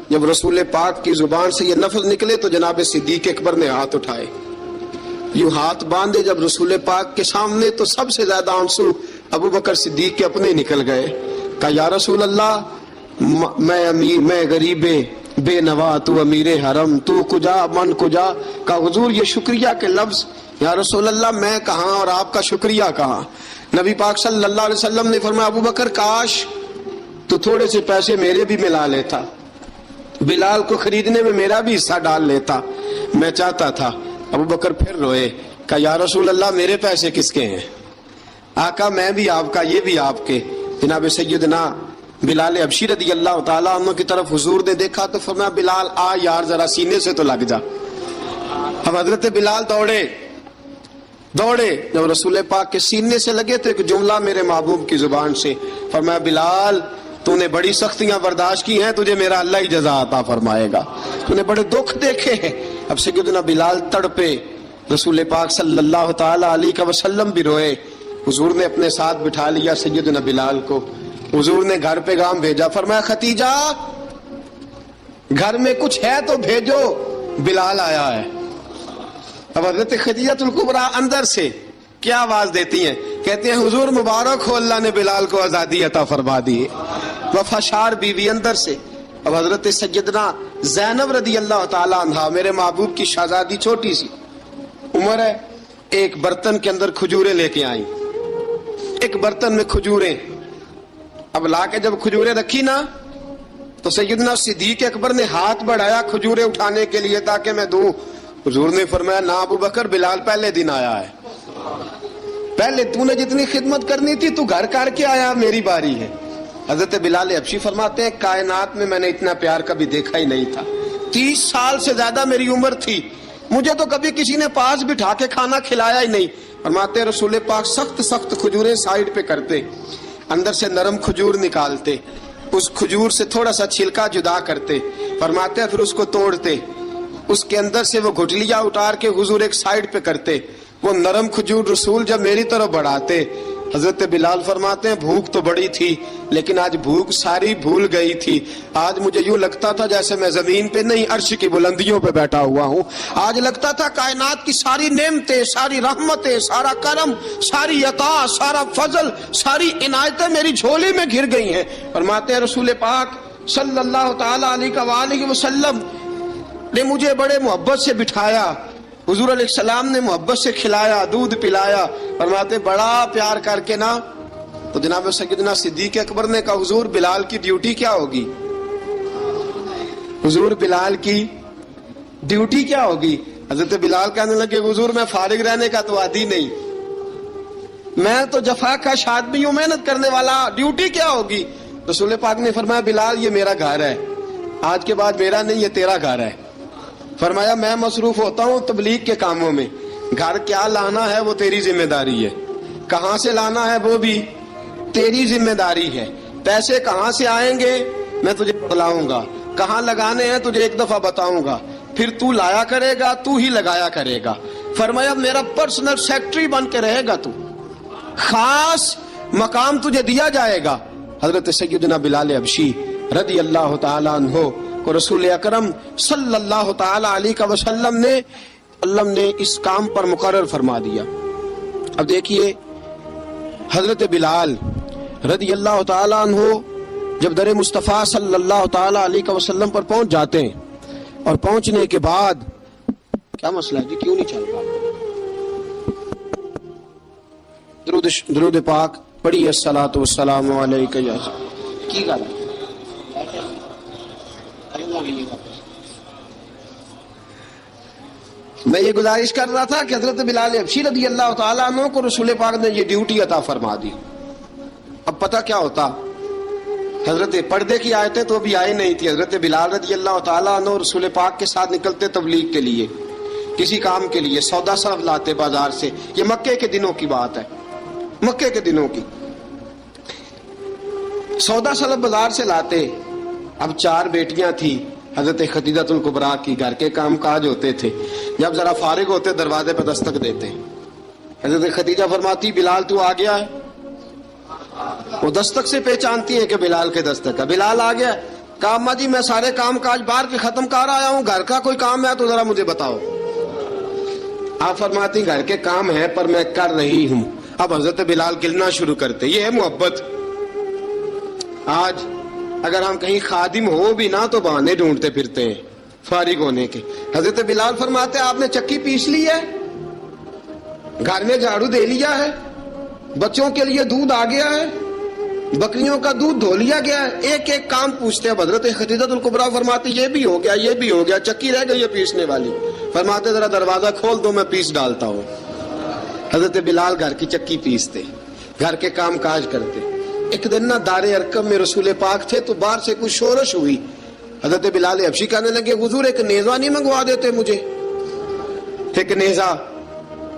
جب رسول پاک کی زبان سے یہ لفظ نکلے تو جناب صدیق اکبر نے ہاتھ اٹھائے, یوں ہاتھ باندھے جب رسول پاک کے سامنے, تو سب سے زیادہ آنسو ابوبکر صدیق کے اپنے نکل گئے. کہا یا رسول اللہ میں غریب بے نوا, تو امیر حرم, تو کجا من کجا. کہا حضور یہ شکریہ کے لفظ, یا رسول اللہ میں کہاں اور آپ کا شکریہ کہاں. نبی پاک صلی اللہ علیہ وسلم نے فرمایا ابوبکر کاش تو تھوڑے سے پیسے میرے بھی ملا لیتا, بلال کو خریدنے میں میرا بھی حصہ ڈال لیتا, میں چاہتا تھا. ابوبکر پھر روئے. کہا یا رسول اللہ میرے پیسے کس کے ہیں. آقا میں بھی آپ کا, یہ بھی آپ کے. جناب سیدنا بلال حبشی رضی اللہ تعالیٰ عنہ کی طرف حضور نے دیکھا تو فرمایا بلال آ یار ذرا سینے سے تو لگ جا. اب حضرت بلال دوڑے, جب رسول پاک کے سینے سے لگے تو ایک جملہ میرے محبوب کی زبان سے, فرمایا بلال تو نے بڑی سختیاں برداشت کی ہیں, تجھے میرا اللہ ہی جزا عطا فرمائے گا, تو نے بڑے دکھ دیکھے ہیں. اب سیدنا بلال تڑپے, رسول پاک صلی اللہ تعالی علیہ وسلم بھی روئے. حضور نے اپنے ساتھ بٹھا لیا سیدنا بلال کو, حضور نے گھر پیغام بھیجا, فرمایا ختیجہ گھر میں کچھ ہے تو بھیجو, بلال آیا ہے. اب حضرت خدیجہ الکبریٰ اندر سے کیا آواز دیتی ہیں, کہتے ہیں حضور مبارک ہو, اللہ نے بلال کو آزادی عطا فرما دی. وفاشار بیوی اندر سے. اب حضرت سیدنا زینب رضی اللہ تعالی عنہا میرے محبوب کی شہزادی چھوٹی سی عمر ہے، ایک برتن کے اندر کھجوریں لے کے آئیں، ایک برتن میں کھجوریں، اب لا کے جب کھجوریں رکھی نا تو سیدنا صدیق اکبر نے ہاتھ بڑھایا کھجوریں اٹھانے کے لیے تاکہ میں دوں. حضور نے فرمایا نہ ابو بکر، بلال پہلے دن آیا ہے، پہلے تو نے جتنی خدمت کرنی تھی تو گھر کر کے آیا، میری باری ہے. حضرت بلال حبشی فرماتے ہیں کائنات میں نے اتنا پیار کبھی دیکھا ہی نہیں تھا. 30 سال سے زیادہ میری عمر تھی، مجھے تو کبھی کسی نے پاس بٹھا کے کھانا کھلایا ہی نہیں. فرماتے رسول پاک سخت سخت کھجوریں سائڈ پہ کرتے، اندر سے نرم کھجور نکالتے، اس کھجور سے تھوڑا سا چھلکا جدا کرتے، فرماتے پھر اس کو توڑتے، اس کے اندر سے وہ گھٹلیاں اتار کے حضور ایک سائڈ پہ کرتے. وہ نرم کھجور رسول جب میری طرف بڑھاتے، حضرت بلال فرماتے ہیں بھوک تو بڑی تھی لیکن آج بھوک ساری بھول گئی تھی. آج مجھے یوں لگتا تھا جیسے میں زمین پہ نہیں عرش کی بلندیوں پہ بیٹھا ہوا ہوں. آج لگتا تھا کائنات کی ساری نعمتیں، ساری رحمتیں، سارا کرم، ساری عطا، سارا فضل، ساری عنایتیں میری جھولی میں گر گئی ہیں. فرماتے ہیں رسول پاک صلی اللہ تعالی علیہ وآلہ وسلم نے مجھے بڑے محبت سے بٹھایا، حضور علیہ السلام نے محبت سے کھلایا، دودھ پلایا. فرماتے بڑا پیار کر کے نا تو جناب سیدنا صدیق اکبر نے کہا حضور بلال کی ڈیوٹی کیا ہوگی، حضور بلال کی ڈیوٹی کیا ہوگی. حضرت بلال کہنے لگے حضور میں فارغ رہنے کا تو عادی نہیں، میں تو جفا کا آدمی ہوں، محنت کرنے والا، ڈیوٹی کیا ہوگی. رسول پاک نے فرمایا بلال یہ میرا گھر ہے، آج کے بعد میرا نہیں یہ تیرا گھر ہے. فرمایا میں مصروف ہوتا ہوں تبلیغ کے کاموں میں، گھر کیا لانا ہے وہ تیری ذمہ داری ہے، کہاں سے لانا ہے وہ بھی تیری ذمہ داری ہے، پیسے کہاں سے آئیں گے میں تجھے بتلاؤں گا، کہاں لگانے ہیں تجھے ایک دفعہ بتاؤں گا، پھر تو لایا کرے گا، تو ہی لگایا کرے گا. فرمایا میرا پرسنل سیکٹری بن کے رہے گا، تو خاص مقام تجھے دیا جائے گا. حضرت سیدنا بلال حبشی رضی اللہ تعالی عنہ کو رسول اکرم صلی اللہ تعالی علیہ وسلم نے اس کام پر مقرر فرما دیا. اب دیکھیے حضرت بلال رضی اللہ تعالی عنہ جب در مصطفیٰ صلی اللہ تعالی علیہ وسلم پر پہنچ جاتے ہیں اور پہنچنے کے بعد کیا مسئلہ ہے جی، کیوں نہیں چل رہا؟ درود پاک پڑھی الصلاۃ والسلام علیک یا کی گل ہے. میں یہ گزارش کر رہا تھا کہ حضرت بلال حبشی رضی اللہ تعالیٰ عنہ کو رسول پاک نے یہ ڈیوٹی عطا فرما دی. اب پتہ کیا ہوتا، حضرت پردے کی آیتیں تو ابھی آئی نہیں تھی. حضرت بلال رضی اللہ تعالیٰ عنہ رسول پاک کے ساتھ نکلتے تبلیغ کے لیے، کسی کام کے لیے، سودا صرف لاتے بازار سے. یہ مکے کے دنوں کی بات ہے، مکے کے دنوں کی. سودا صرف بازار سے لاتے. اب 4 بیٹیاں تھیں حضرت خدیجہ الکبریٰ کی، گھر کے کام کاج ہوتے تھے، جب ذرا فارغ ہوتے دروازے پہ دستک دیتے. حضرت خدیجہ فرماتی بلال تو آ گیا ہے، وہ دستک سے پہچانتی ہیں کہ بلال کے دستک ہے. بلال آ گیا. کہا اماں جی میں سارے کام کاج باہر کے ختم کر آیا ہوں، گھر کا کوئی کام ہے تو ذرا مجھے بتاؤ. آپ فرماتی گھر کے کام ہے پر میں کر رہی ہوں. اب حضرت بلال گلنا شروع کرتے. یہ ہے محبت. آج اگر ہم کہیں خادم ہو بھی نہ تو بہانے ڈھونڈتے پھرتے ہیں فارغ ہونے کے. حضرت بلال فرماتے آپ نے چکی پیس لی ہے، گھر میں جھاڑو دے لیا ہے، بچوں کے لیے دودھ آ گیا ہے، بکریوں کا دودھ دھو لیا گیا ہے. ایک ایک کام پوچھتے ہیں. حضرت خدیجہ الکبریٰ فرماتے یہ بھی ہو گیا، یہ بھی ہو گیا، چکی رہ گئی ہے پیسنے والی. فرماتے ذرا دروازہ کھول دو میں پیس ڈالتا ہوں. حضرت بلال گھر کی چکی پیستے، گھر کے کام کاج کرتے. ایک دن نہ دار ارقم میں رسول پاک تھے تو باہر سے کچھ شورش ہوئی. حضرت بلال حبشی کہنے لگے حضور ایک نیزہ نہیں منگوا دیتے مجھے. ایک نیزہ.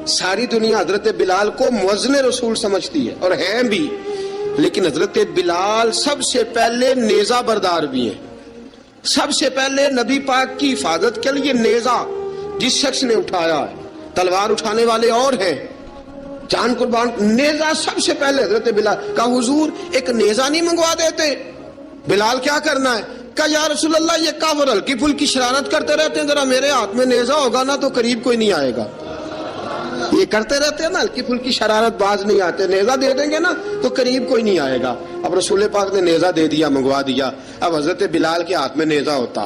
ساری دنیا حضرت بلال کو مؤذن رسول سمجھتی ہے اور ہیں بھی، لیکن حضرت بلال سب سے پہلے نیزہ بردار بھی ہیں. سب سے پہلے نبی پاک کی حفاظت کے لیے نیزہ جس شخص نے اٹھایا ہے، تلوار اٹھانے والے اور ہیں، جان قربان. نیزہ سب سے پہلے حضرت بلال. کہا حضور ایک نیزہ نہیں منگوا دیتے. بلال کیا کرنا ہے؟ کہا یا رسول اللہ یہ کافر ہلکی پھلکی شرارت کرتے رہتے ہیں، ذرا میرے ہاتھ میں نیزہ ہوگا نا تو قریب کوئی نہیں آئے گا. یہ کرتے رہتے ہیں نا ہلکی پھلکی شرارت، باز نہیں آتے. نیزہ دے دیں گے نا تو قریب کوئی نہیں آئے گا. اب رسول پاک نے نیزہ دے دیا، منگوا دیا. اب حضرت بلال کے ہاتھ میں نیزہ ہوتا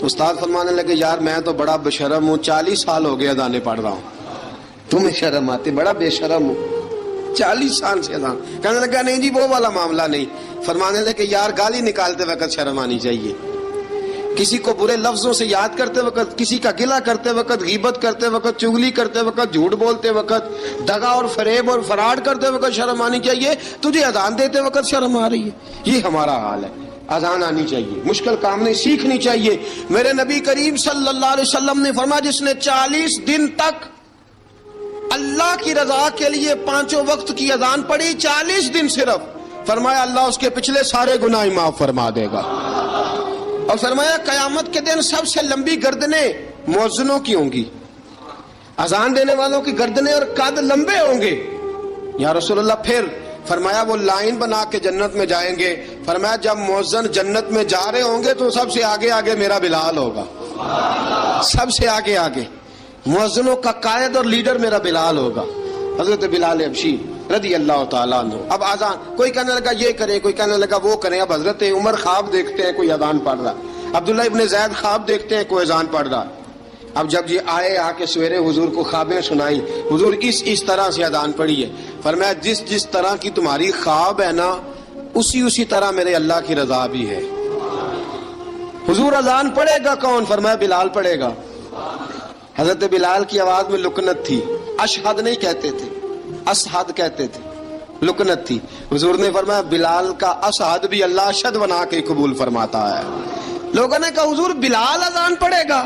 تو استاد فرمانے لگے یار میں تو بڑا بشرم ہوں، 40 سال ہو گئے اذانیں پڑھ رہا ہوں، تمہیں شرم آتی؟ بڑا بے شرم ہوں، 40 سال سے اذان۔ کہنے لگا نہیں جی وہ والا معاملہ نہیں۔ فرمانے لگے یار گالی نکالتے وقت شرم آنی چاہیے، کسی کو برے لفظوں سے یاد کرتے وقت، کسی کا گلہ کرتے وقت، غیبت کرتے وقت، چغلی کرتے وقت، جھوٹ بولتے وقت، دغا اور فریب اور فراڈ کرتے وقت شرم آنی چاہیے۔ تجھے اذان دیتے وقت شرم آ رہی ہے، یہ ہمارا حال ہے۔ اذان آنی چاہیے، مشکل کام نہیں، سیکھنی چاہیے۔ میرے نبی کریم صلی اللہ علیہ وسلم نے فرمایا جس نے 40 دن تک اللہ کی رضا کے لیے 5 وقت کی اذان پڑھی، 40 دن صرف، فرمایا اللہ اس کے پچھلے سارے گناہ معاف فرما دے گا۔ اور فرمایا قیامت کے دن سب سے لمبی گردنیں مؤذنوں کی ہوں گی، اذان دینے والوں کی گردنیں اور قد لمبے ہوں گے۔ یا رسول اللہ پھر؟ فرمایا وہ لائن بنا کے جنت میں جائیں گے۔ فرمایا جب مؤذن جنت میں جا رہے ہوں گے تو سب سے آگے آگے میرا بلال ہوگا، سب سے آگے آگے مؤذنوں کا قائد اور لیڈر میرا بلال ہوگا، حضرت بلال حبشی رضی اللہ تعالیٰ عنہ۔ اب اذان کوئی کہنے لگا یہ کریں، کوئی کہنے لگا وہ کریں۔ اب حضرت عمر خواب دیکھتے ہیں کوئی اذان پڑھ رہا، عبداللہ ابن زید خواب دیکھتے ہیں کوئی اذان پڑھ رہا۔ اب جب یہ آئے آ کے سویرے حضور کو خوابیں سنائی، حضور اس طرح سے اذان پڑھی ہے۔ فرمایا جس طرح کی تمہاری خواب ہے نا اسی طرح میرے اللہ کی رضا بھی ہے۔ حضور اذان پڑھے گا کون؟ فرمایا بلال پڑھے گا۔ حضرت بلال کی آواز میں لکنت تھی، اشہد نہیں کہتے تھے، اسہد کہتے تھے، لکنت تھی۔ حضور نے فرمایا بلال کا اسہد بھی اللہ اشہد بنا کے قبول فرماتا ہے۔ لوگوں نے کہا حضور بلال اذان پڑھے گا؟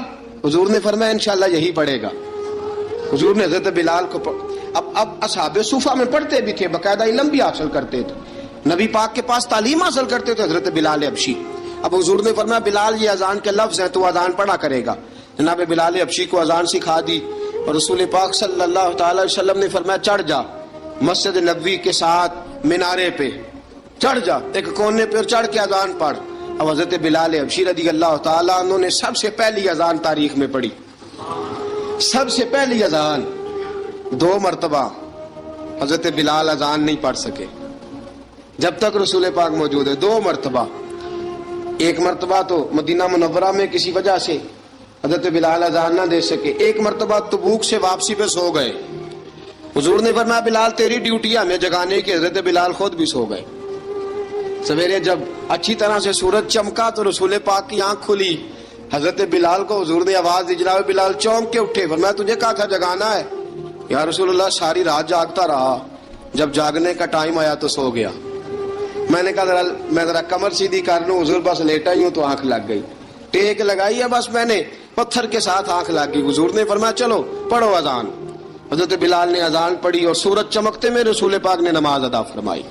حضور نے فرمایا انشاءاللہ یہی پڑھے گا۔ حضور نے حضرت بلال کو اب اصحاب صوفہ میں پڑھتے بھی تھے، باقاعدہ علم بھی حاصل کرتے تھے، نبی پاک کے پاس تعلیم حاصل کرتے تھے حضرت بلال حبشی۔ اب حضور نے فرمایا بلال یہ اذان کے لفظ ہیں تو اذان پڑھا کرے گا۔ جناب بلال حبشی کو اذان سکھا دی اور رسول پاک صلی اللہ تعالی علیہ وسلم نے فرمایا چڑھ جا مسجد نبوی کے ساتھ مینارے پہ، چڑھ جا ایک کونے پہ اور چڑھ کے اذان پڑھ۔ اب حضرت بلال حبشی رضی اللہ تعالیٰ عنہ نے سب سے پہلی اذان تاریخ میں پڑھی، سب سے پہلی اذان 2 مرتبہ۔ حضرت بلال اذان نہیں پڑھ سکے جب تک رسول پاک موجود ہے، 2 مرتبہ۔ ایک مرتبہ تو مدینہ منورہ میں کسی وجہ سے حضرت بلال اذان نہ دے سکے، ایک مرتبہ تبوک سے واپسی پہ سو گئے۔ حضور نے فرمایا بلال تیری ڈیوٹی ہے ہمیں جگانے کی، حضرت بلال خود بھی سو گئے۔ سویرے جب اچھی طرح سے سورج چمکا تو رسول پاک کی آنکھ کھلی، حضرت بلال کو حضور نے آواز دی، جناب بلال چونک کے اٹھے۔ فرمایا تجھے کہا تھا جگانا ہے؟ یا رسول اللہ ساری رات جاگتا رہا، جب جاگنے کا ٹائم آیا تو سو گیا۔ میں نے کہا میں ذرا کمر سیدھی کر لوں، حضور بس لیٹا ہی ہوں تو آنکھ لگ گئی، ٹیک لگائی ہے بس میں نے، پتھر کے ساتھ آنکھ لگ گئی۔ حضور نے فرمایا چلو پڑھو اذان۔ حضرت بلال نے اذان پڑھی اور سورج چمکتے میں رسول پاک نے نماز ادا فرمائی۔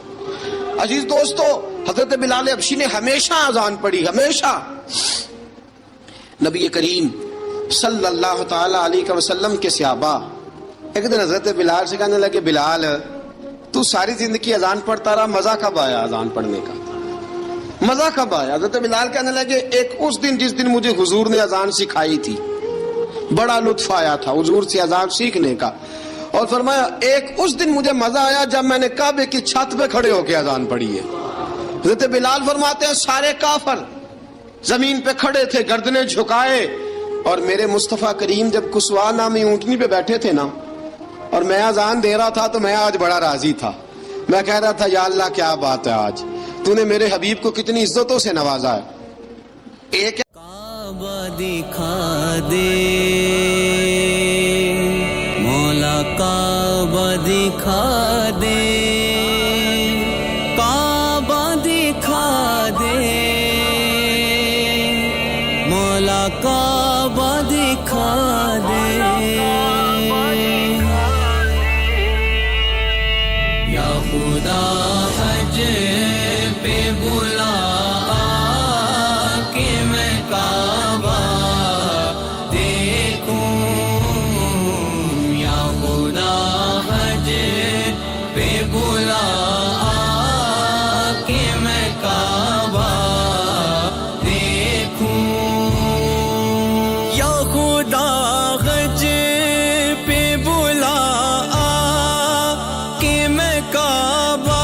عزیز دوستو حضرت بلال حبشی نے ہمیشہ اذان پڑھی، ہمیشہ۔ نبی کریم صلی اللہ تعالی علیہ وسلم کے صحابہ ایک دن حضرت بلال سے کہنے لگے بلال تو ساری زندگی اذان پڑھتا رہا، مزہ کب آیا اذان پڑھنے کا؟ مزہ کب آیا؟ حضرت بلال کہنے لگے ایک اس دن جس دن مجھے حضور نے اذان سکھائی تھی، بڑا لطف آیا تھا حضور سے اذان سیکھنے کا۔ اور فرمایا ایک اس دن مجھے مزہ آیا جب میں نے کعبے کی چھت پہ کھڑے ہو کے اذان پڑھی ہے۔ حضرت بلال فرماتے ہیں سارے کافر زمین پہ کھڑے تھے گردنیں جھکائے، اور میرے مصطفیٰ کریم جب کسوا نامی اونٹنی پہ بیٹھے تھے نا اور میں اذان دے رہا تھا تو میں آج بڑا راضی تھا، میں کہہ رہا تھا یا اللہ کیا بات ہے، آج تو نے میرے حبیب کو کتنی عزتوں سے نوازا ہے۔ ایک کعبہ دکھا دے مولا، کعبہ دکھا دے، کعبہ دکھا دے مولا، کعبہ دکھا دے۔ یا خدا حج پہ بلا کہ میں کعبہ دیکھوں، یا خدا حج پہ بلا کہ میں کعبہ دیکھوں، یا خدا حج پہ بلا کہ میں کعبہ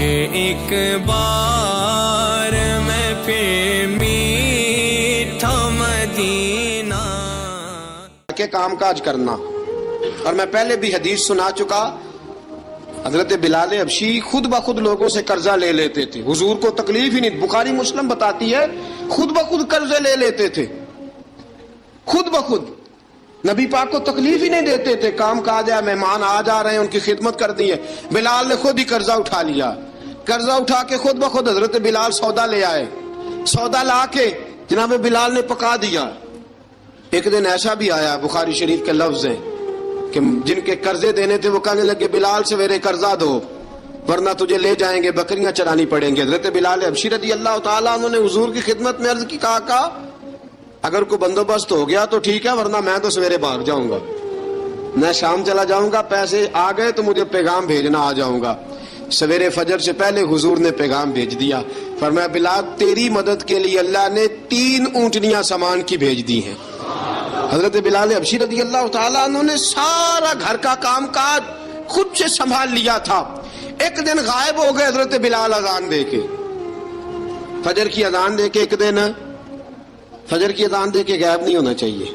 ایک بار میں پھر میٹھا مدینہ کے کام کاج کرنا. اور میں پہلے بھی حدیث سنا چکا، حضرت بلال حبشی خود بخود لوگوں سے قرضہ لے لیتے تھے، حضور کو تکلیف ہی نہیں. بخاری مسلم بتاتی ہے خود بخود قرضے لے لیتے تھے، خود بخود. نبی پاک کو تکلیف ہی نہیں دیتے تھے. کام کاج ہے، مہمان آ جا رہے ہیں، ان کی خدمت کر دی ہے. بلال نے خود ہی قرضہ اٹھا لیا، قرضہ اٹھا کے خود بخود حضرت بلال سودا لے آئے. سودا لا کے جناب بلال نے پکا دیا. ایک دن ایسا بھی آیا، بخاری شریف کے لفظ ہیں کہ جن کے قرضے دینے تھے وہ کہنے لگے بلال سے میرے قرضہ دو ورنہ تجھے لے جائیں گے، بکریاں چرانی پڑیں گے. حضرت بلال حبشی رضی اللہ تعالیٰ عنہ نے حضور کی خدمت میں عرض کی، کہا اگر کوئی بندوبست ہو گیا تو ٹھیک ہے، ورنہ میں تو سویرے بھاگ جاؤں گا، میں شام چلا جاؤں گا، پیسے آ گئے تو مجھے پیغام بھیجنا، آ جاؤں گا. سویرے فجر سے پہلے حضور نے پیغام بھیج دیا. فرمایا بلال تیری مدد کے لیے اللہ نے 3 اونٹنیاں سامان کی بھیج دی ہیں. حضرت بلال حبشی رضی اللہ تعالیٰ عنہ نے سارا گھر کا کام کاج خود سے سنبھال لیا تھا. ایک دن غائب ہو گئے حضرت بلال اذان دے کے، فجر کی اذان دے کے. ایک دن فجر کی اذان دے کے غائب نہیں ہونا چاہیے.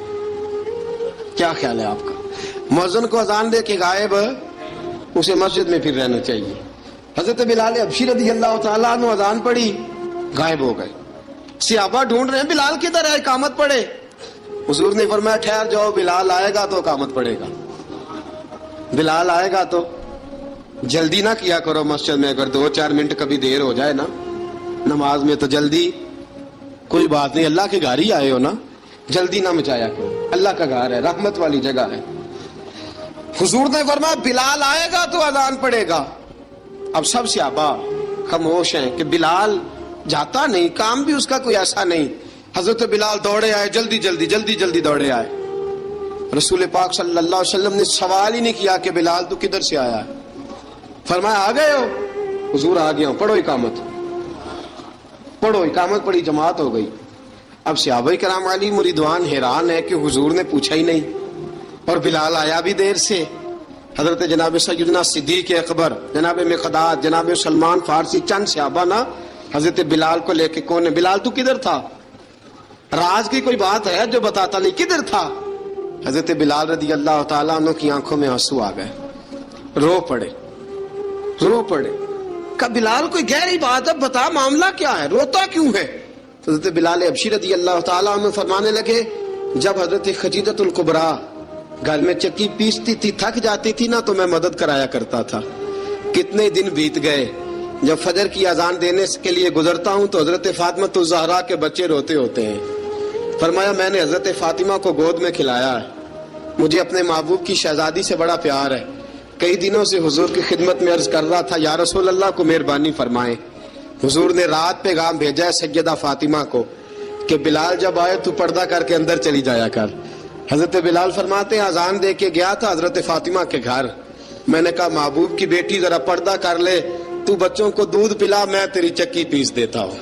کیا خیال ہے آپ کا؟ مؤذن کو اذان دے کے غائب، اسے مسجد میں پھر رہنا چاہیے. حضرت بلال حبشی رضی اللہ تعالیٰ عنہ اذان پڑھی، غائب ہو گئے. صحابہ ڈھونڈ رہے ہیں بلال کدھر ہے، اقامت پڑھے. حضور نے فرمایا ٹھہر جاؤ، بلال آئے گا تو اقامت پڑے گا. بلال آئے گا تو جلدی نہ کیا کرو مسجد میں. اگر 2-4 منٹ کبھی دیر ہو جائے نا نماز میں تو جلدی کوئی بات نہیں، اللہ کے گھر ہی آئے ہو نا، جلدی نہ مچایا کرو. اللہ کا گھر ہے، رحمت والی جگہ ہے. حضور نے فرمایا بلال آئے گا تو اذان پڑے گا. اب سب صحابہ خاموش ہیں کہ بلال جاتا نہیں، کام بھی اس کا کوئی ایسا نہیں. حضرت بلال دوڑے آئے، جلدی دوڑے آئے. رسول پاک صلی اللہ علیہ وسلم نے سوال ہی نہیں کیا کہ بلال تو کدھر سے آیا ہے. فرمایا آ گئے ہو؟ حضور آ گیا ہوں. پڑھو اقامت پڑھی، جماعت ہو گئی. اب صحابہ کرام علی مریدوان حیران ہے کہ حضور نے پوچھا ہی نہیں اور بلال آیا بھی دیر سے. حضرت جناب سیدنا صدیق اکبر، جناب مقداد، جناب سلمان فارسی، چند صحابہ نا حضرت بلال کو لے کے، کون ہے بلال تو کدھر تھا؟ راز کی کوئی بات ہے جو بتاتا نہیں، کدھر تھا؟ حضرت بلال رضی اللہ تعالیٰ عنہ کی آنکھوں میں آنسو آ گئے، رو پڑے. کہ بلال کوئی گہری بات ہے، بتا معاملہ کیا ہے، روتا کیوں ہے؟ حضرت بلال حبشی رضی اللہ تعالیٰ عنہ فرمانے لگے جب حضرت خدیجہ الکبریٰ گھر میں چکی پیستی تھی، تھک جاتی تھی نا تو میں مدد کرایا کرتا تھا. کتنے دن بیت گئے، جب فجر کی اذان دینے کے لیے گزرتا ہوں تو حضرت فاطمہ الزہرا کے بچے روتے ہوتے ہیں. فرمایا میں نے حضرت فاطمہ کو گود میں کھلایا ہے، مجھے اپنے محبوب کی شہزادی سے بڑا پیار ہے. کئی دنوں سے حضور کی خدمت میں عرض کر رہا تھا یا رسول اللہ کو مہربانی فرمائیں. حضور نے رات پیغام بھیجا ہے سیدہ فاطمہ کو کہ بلال جب آئے تو پردہ کر کے اندر چلی جایا کر. حضرت بلال فرماتے ہیں اذان دے کے گیا تھا حضرت فاطمہ کے گھر، میں نے کہا محبوب کی بیٹی ذرا پردہ کر لے، تو بچوں کو دودھ پلا، میں تیری چکی پیس دیتا ہوں.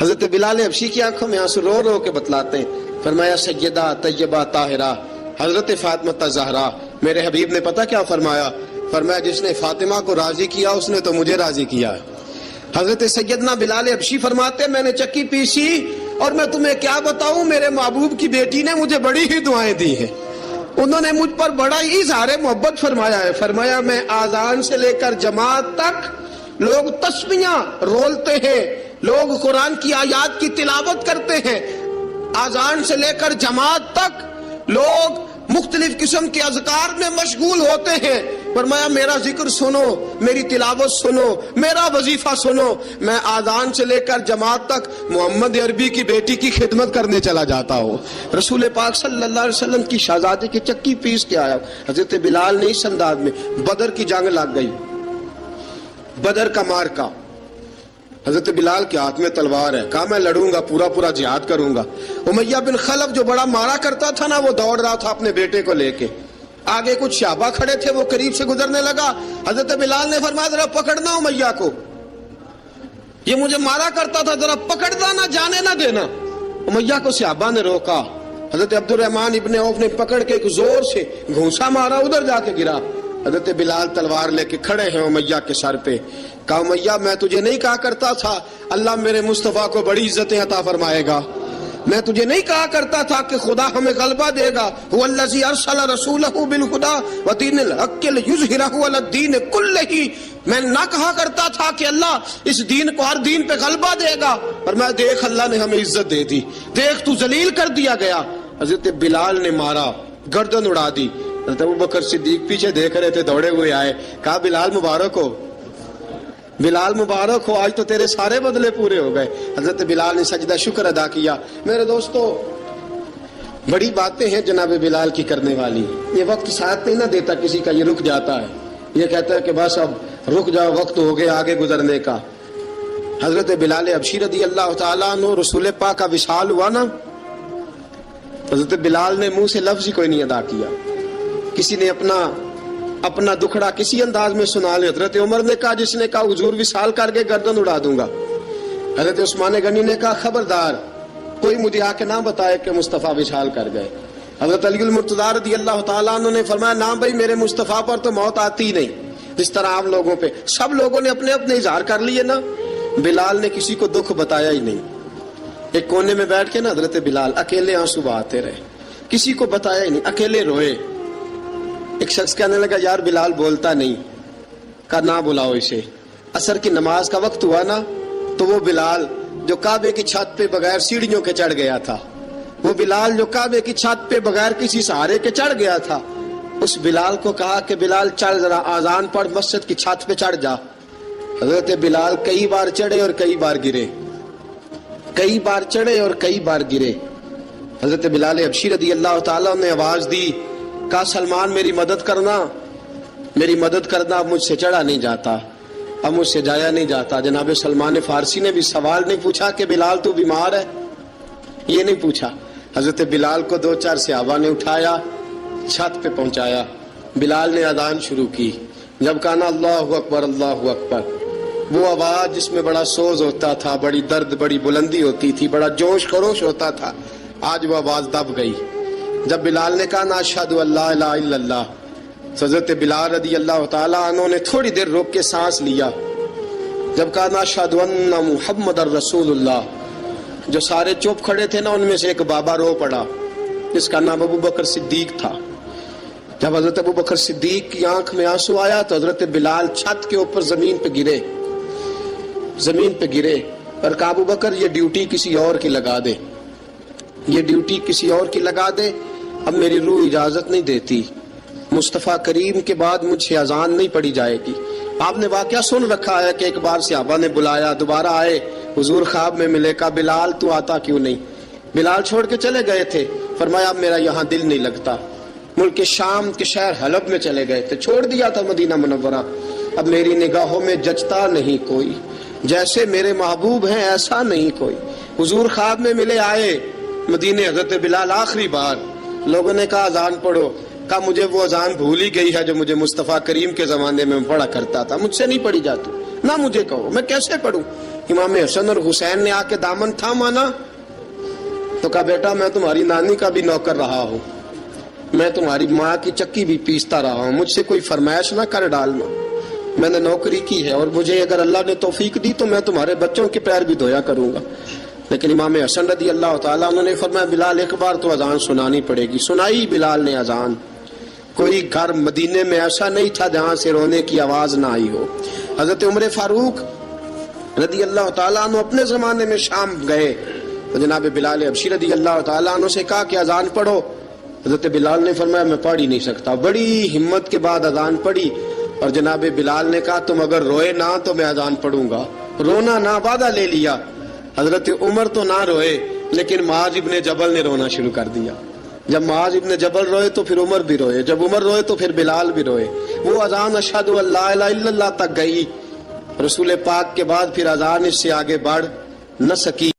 حضرت بلال حبشی کی آنکھوں میں آنسو رو کے بتلاتے ہیں. فرمایا سیدہ طیبہ طاہرہ حضرت فاطمہ الزہرا، میرے حبیب نے پتہ کیا فرمایا؟ فرمایا جس نے فاطمہ کو راضی کیا اس نے تو مجھے راضی کیا. حضرت سیدنا بلال حبشی فرماتے میں نے چکی پیسی اور میں تمہیں کیا بتاؤں، میرے محبوب کی بیٹی نے مجھے بڑی ہی دعائیں دی ہیں، انہوں نے مجھ پر بڑا ہی اظہار محبت فرمایا ہے. فرمایا میں آذان سے لے کر جماعت تک لوگ تسبیحاں رولتے ہیں، لوگ قرآن کی آیات کی تلاوت کرتے ہیں، آذان سے لے کر جماعت تک لوگ مختلف قسم کے اذکار میں مشغول ہوتے ہیں. فرمایا میرا ذکر سنو، میری تلاوت سنو، میرا وظیفہ سنو. میں آذان سے لے کر جماعت تک محمد عربی کی بیٹی کی خدمت کرنے چلا جاتا ہوں. رسول پاک صلی اللہ علیہ وسلم کی شہزادی کی چکی پیس کے آیا. حضرت بلال نے اس انداز میں، بدر کی جنگ لگ گئی، بدر کا مارکا، حضرت بلال کے ہاتھ میں تلوار ہے، کہا میں لڑوں گا، پورا جہاد کروں گا. امیہ بن خلف جو بڑا مارا کرتا تھا نا، وہ دوڑ رہا تھا اپنے بیٹے کو لے کے، آگے کچھ صحابہ کھڑے تھے، وہ قریب سے گزرنے لگا. حضرت بلال نے فرمایا ذرا پکڑنا امیہ کو، یہ مجھے مارا کرتا تھا، ذرا پکڑنا، نہ جانے نہ دینا. امیہ کو صحابہ نے روکا. حضرت عبد الرحمن ابن عوف نے پکڑ کے ایک زور سے گھونسا مارا، ادھر جا کے گرا. حضرت بلال تلوار لے کے کھڑے ہیں امیہ کے سر پہ. کہا امیہ میں تجھے نہیں کہا کرتا تھا اللہ میرے مصطفیٰ کو بڑی عزتیں عطا فرمائے گا؟ میں تجھے نہیں کہا کرتا تھا کہ خدا ہمیں غلبہ دے گا؟ هو الذی ارسل رسولہ بالہدی ودین الحق لیظہرہ علی الدین کلہ. میں نہ کہا کرتا تھا کہ اللہ اس دین کو ہر دین پہ غلبہ دے گا، اور میں دیکھ اللہ نے ہمیں عزت دے دی، دیکھ تو ذلیل کر دیا گیا. حضرت بلال نے مارا، گردن اڑا دی. حضرت ابوبکر صدیق پیچھے دیکھ رہے تھے، دوڑے ہوئے آئے، کہا بلال مبارک ہو، بلال مبارک ہو، آج تو تیرے سارے بدلے پورے ہو گئے. حضرت بلال نے سجدہ شکر ادا کیا. میرے دوستو، بڑی باتیں ہیں جناب بلال کی کرنے والی. یہ وقت ساتھ نہیں نہ دیتا کسی کا، یہ رک جاتا ہے، یہ کہتا ہے کہ بس اب رک جاؤ، وقت ہو گیا آگے گزرنے کا. حضرت بلال حبشی رضی اللہ تعالیٰ عنہ، رسول پاک کا وصال ہوا نا، حضرت بلال نے منہ سے لفظ ہی کوئی نہیں ادا کیا. کسی نے اپنا دکھڑا کسی انداز میں سنا لے. حضرت عمر نے کہا، جس نے کہا حضور وصال کر کے گردن اڑا دوں گا. حضرت عثمان غنی نے کہا خبردار کوئی مجھے آ کے نہ بتائے کہ مصطفیٰ وصال کر گئے. حضرت علی المرتضیٰ رضی اللہ تعالیٰ عنہ نے فرمایا، نہ بھائی میرے مصطفیٰ پر تو موت آتی ہی نہیں، جس طرح عام لوگوں پہ. سب لوگوں نے اپنے اپنے اظہار کر لیے نا، بلال نے کسی کو دکھ بتایا ہی نہیں. ایک کونے میں بیٹھ کے نا حضرت بلال اکیلے آنسو بہاتے رہے، کسی کو بتایا ہی نہیں، اکیلے روئے. ایک شخص کہنے لگا یار بلال بولتا نہیں. کہا نہ بلاؤ اسے. عصر کی نماز کا وقت ہوا نا، تو وہ بلال جو کعبے کی چھت پہ بغیر سیڑھیوں کے چڑھ گیا تھا، وہ بلال جو کعبے کی چھت پہ بغیر کسی سہارے کے چڑھ گیا تھا، اس بلال کو کہا کہ بلال چڑھ ذرا، آذان پڑھ، مسجد کی چھت پہ چڑھ جا. حضرت بلال کئی بار چڑھے اور کئی بار گرے، کئی بار چڑھے اور کئی بار گرے. حضرت بلال حبشی رضی اللہ تعالیٰ نے آواز دی، کہا سلمان میری مدد کرنا، میری مدد کرنا، اب مجھ سے چڑھا نہیں جاتا، اب مجھ سے جایا نہیں جاتا. جناب سلمان فارسی نے بھی سوال نہیں پوچھا کہ بلال تو بیمار ہے، یہ نہیں پوچھا. حضرت بلال کو 2-4 صحابہ نے اٹھایا، چھت پہ پہنچایا. بلال نے اذان شروع کی. جب کہا نا اللہ اکبر اللہ اکبر، وہ آواز جس میں بڑا سوز ہوتا تھا، بڑی درد، بڑی بلندی ہوتی تھی، بڑا جوش خروش ہوتا تھا، آج وہ آواز دب گئی. جب بلال نے کہا نا اشہد ان لا الہ الا اللہ، حضرت بلال رضی اللہ تعالیٰ عنہ نے تھوڑی دیر روک کے سانس لیا. جب کہا نا اشہد ان محمد الرسول اللہ، جو سارے چپ کھڑے تھے نا، ان میں سے ایک بابا رو پڑا، جس کا نام ابو بکر صدیق تھا. جب حضرت ابو بکر صدیق کی آنکھ میں آنسو آیا تو حضرت بلال چھت کے اوپر زمین پہ گرے، زمین پہ گرے اور کہا ابو بکر یہ ڈیوٹی کسی اور کی لگا دے، یہ ڈیوٹی کسی اور کی لگا دے، اب میری روح اجازت نہیں دیتی، مصطفیٰ کریم کے بعد مجھ سے اذان نہیں پڑھی جائے گی. آپ نے واقعہ سن رکھا ہے کہ ایک بار صحابہ نے بلایا، دوبارہ آئے، حضور خواب میں ملے. کہا بلال تو آتا کیوں نہیں؟ بلال چھوڑ کے چلے گئے تھے. فرمایا اب میرا یہاں دل نہیں لگتا. ملک شام کے شہر حلب میں چلے گئے تھے، چھوڑ دیا تھا مدینہ منورہ. اب میری نگاہوں میں جچتا نہیں کوئی، جیسے میرے محبوب ہیں ایسا نہیں کوئی. حضور خواب میں ملے، آئے مدینے. حضرت بلال آخری بار، لوگوں نے کہا اذان پڑھو. کہا مجھے وہ اذان بھول ہی گئی ہے جو مجھے مصطفیٰ کریم کے زمانے میں پڑھا کرتا تھا، مجھ سے نہیں پڑھی جاتی، نہ مجھے کہو، میں کیسے پڑھوں. امام حسن اور حسین نے آ کے دامن تھاما نا، تو کہا بیٹا میں تمہاری نانی کا بھی نوکر رہا ہوں، میں تمہاری ماں کی چکی بھی پیستا رہا ہوں، مجھ سے کوئی فرمائش نہ کر ڈالنا، میں نے نوکری کی ہے، اور مجھے اگر اللہ نے توفیق دی تو میں تمہارے بچوں کے پیر بھی دھویا کروں گا. لیکن امام حسن رضی اللہ تعالیٰ عنہ نے فرمایا بلال ایک بار تو اذان سنانی پڑے گی. سنائی بلال نے اذان. کوئی گھر مدینے میں ایسا نہیں تھا جہاں سے رونے کی آواز نہ آئی ہو. حضرت عمر فاروق رضی اللہ تعالیٰ عنہ اپنے زمانے میں شام گئے تو جناب بلال حبشی رضی اللہ تعالیٰ عنہ سے کہا کہ اذان پڑھو. حضرت بلال نے فرمایا میں پڑھ ہی نہیں سکتا. بڑی ہمت کے بعد اذان پڑھی اور جناب بلال نے کہا تم اگر روئے نہ تو میں اذان پڑھوں گا. رونا نہ، وعدہ لے لیا. حضرت عمر تو نہ روئے لیکن معاذ ابن جبل نے رونا شروع کر دیا. جب معاذ ابن جبل روئے تو پھر عمر بھی روئے، جب عمر روئے تو پھر بلال بھی روئے. وہ اذان اشہد ان لا الہ الا اللہ تک گئی. رسول پاک کے بعد پھر اذان اس سے آگے بڑھ نہ سکی.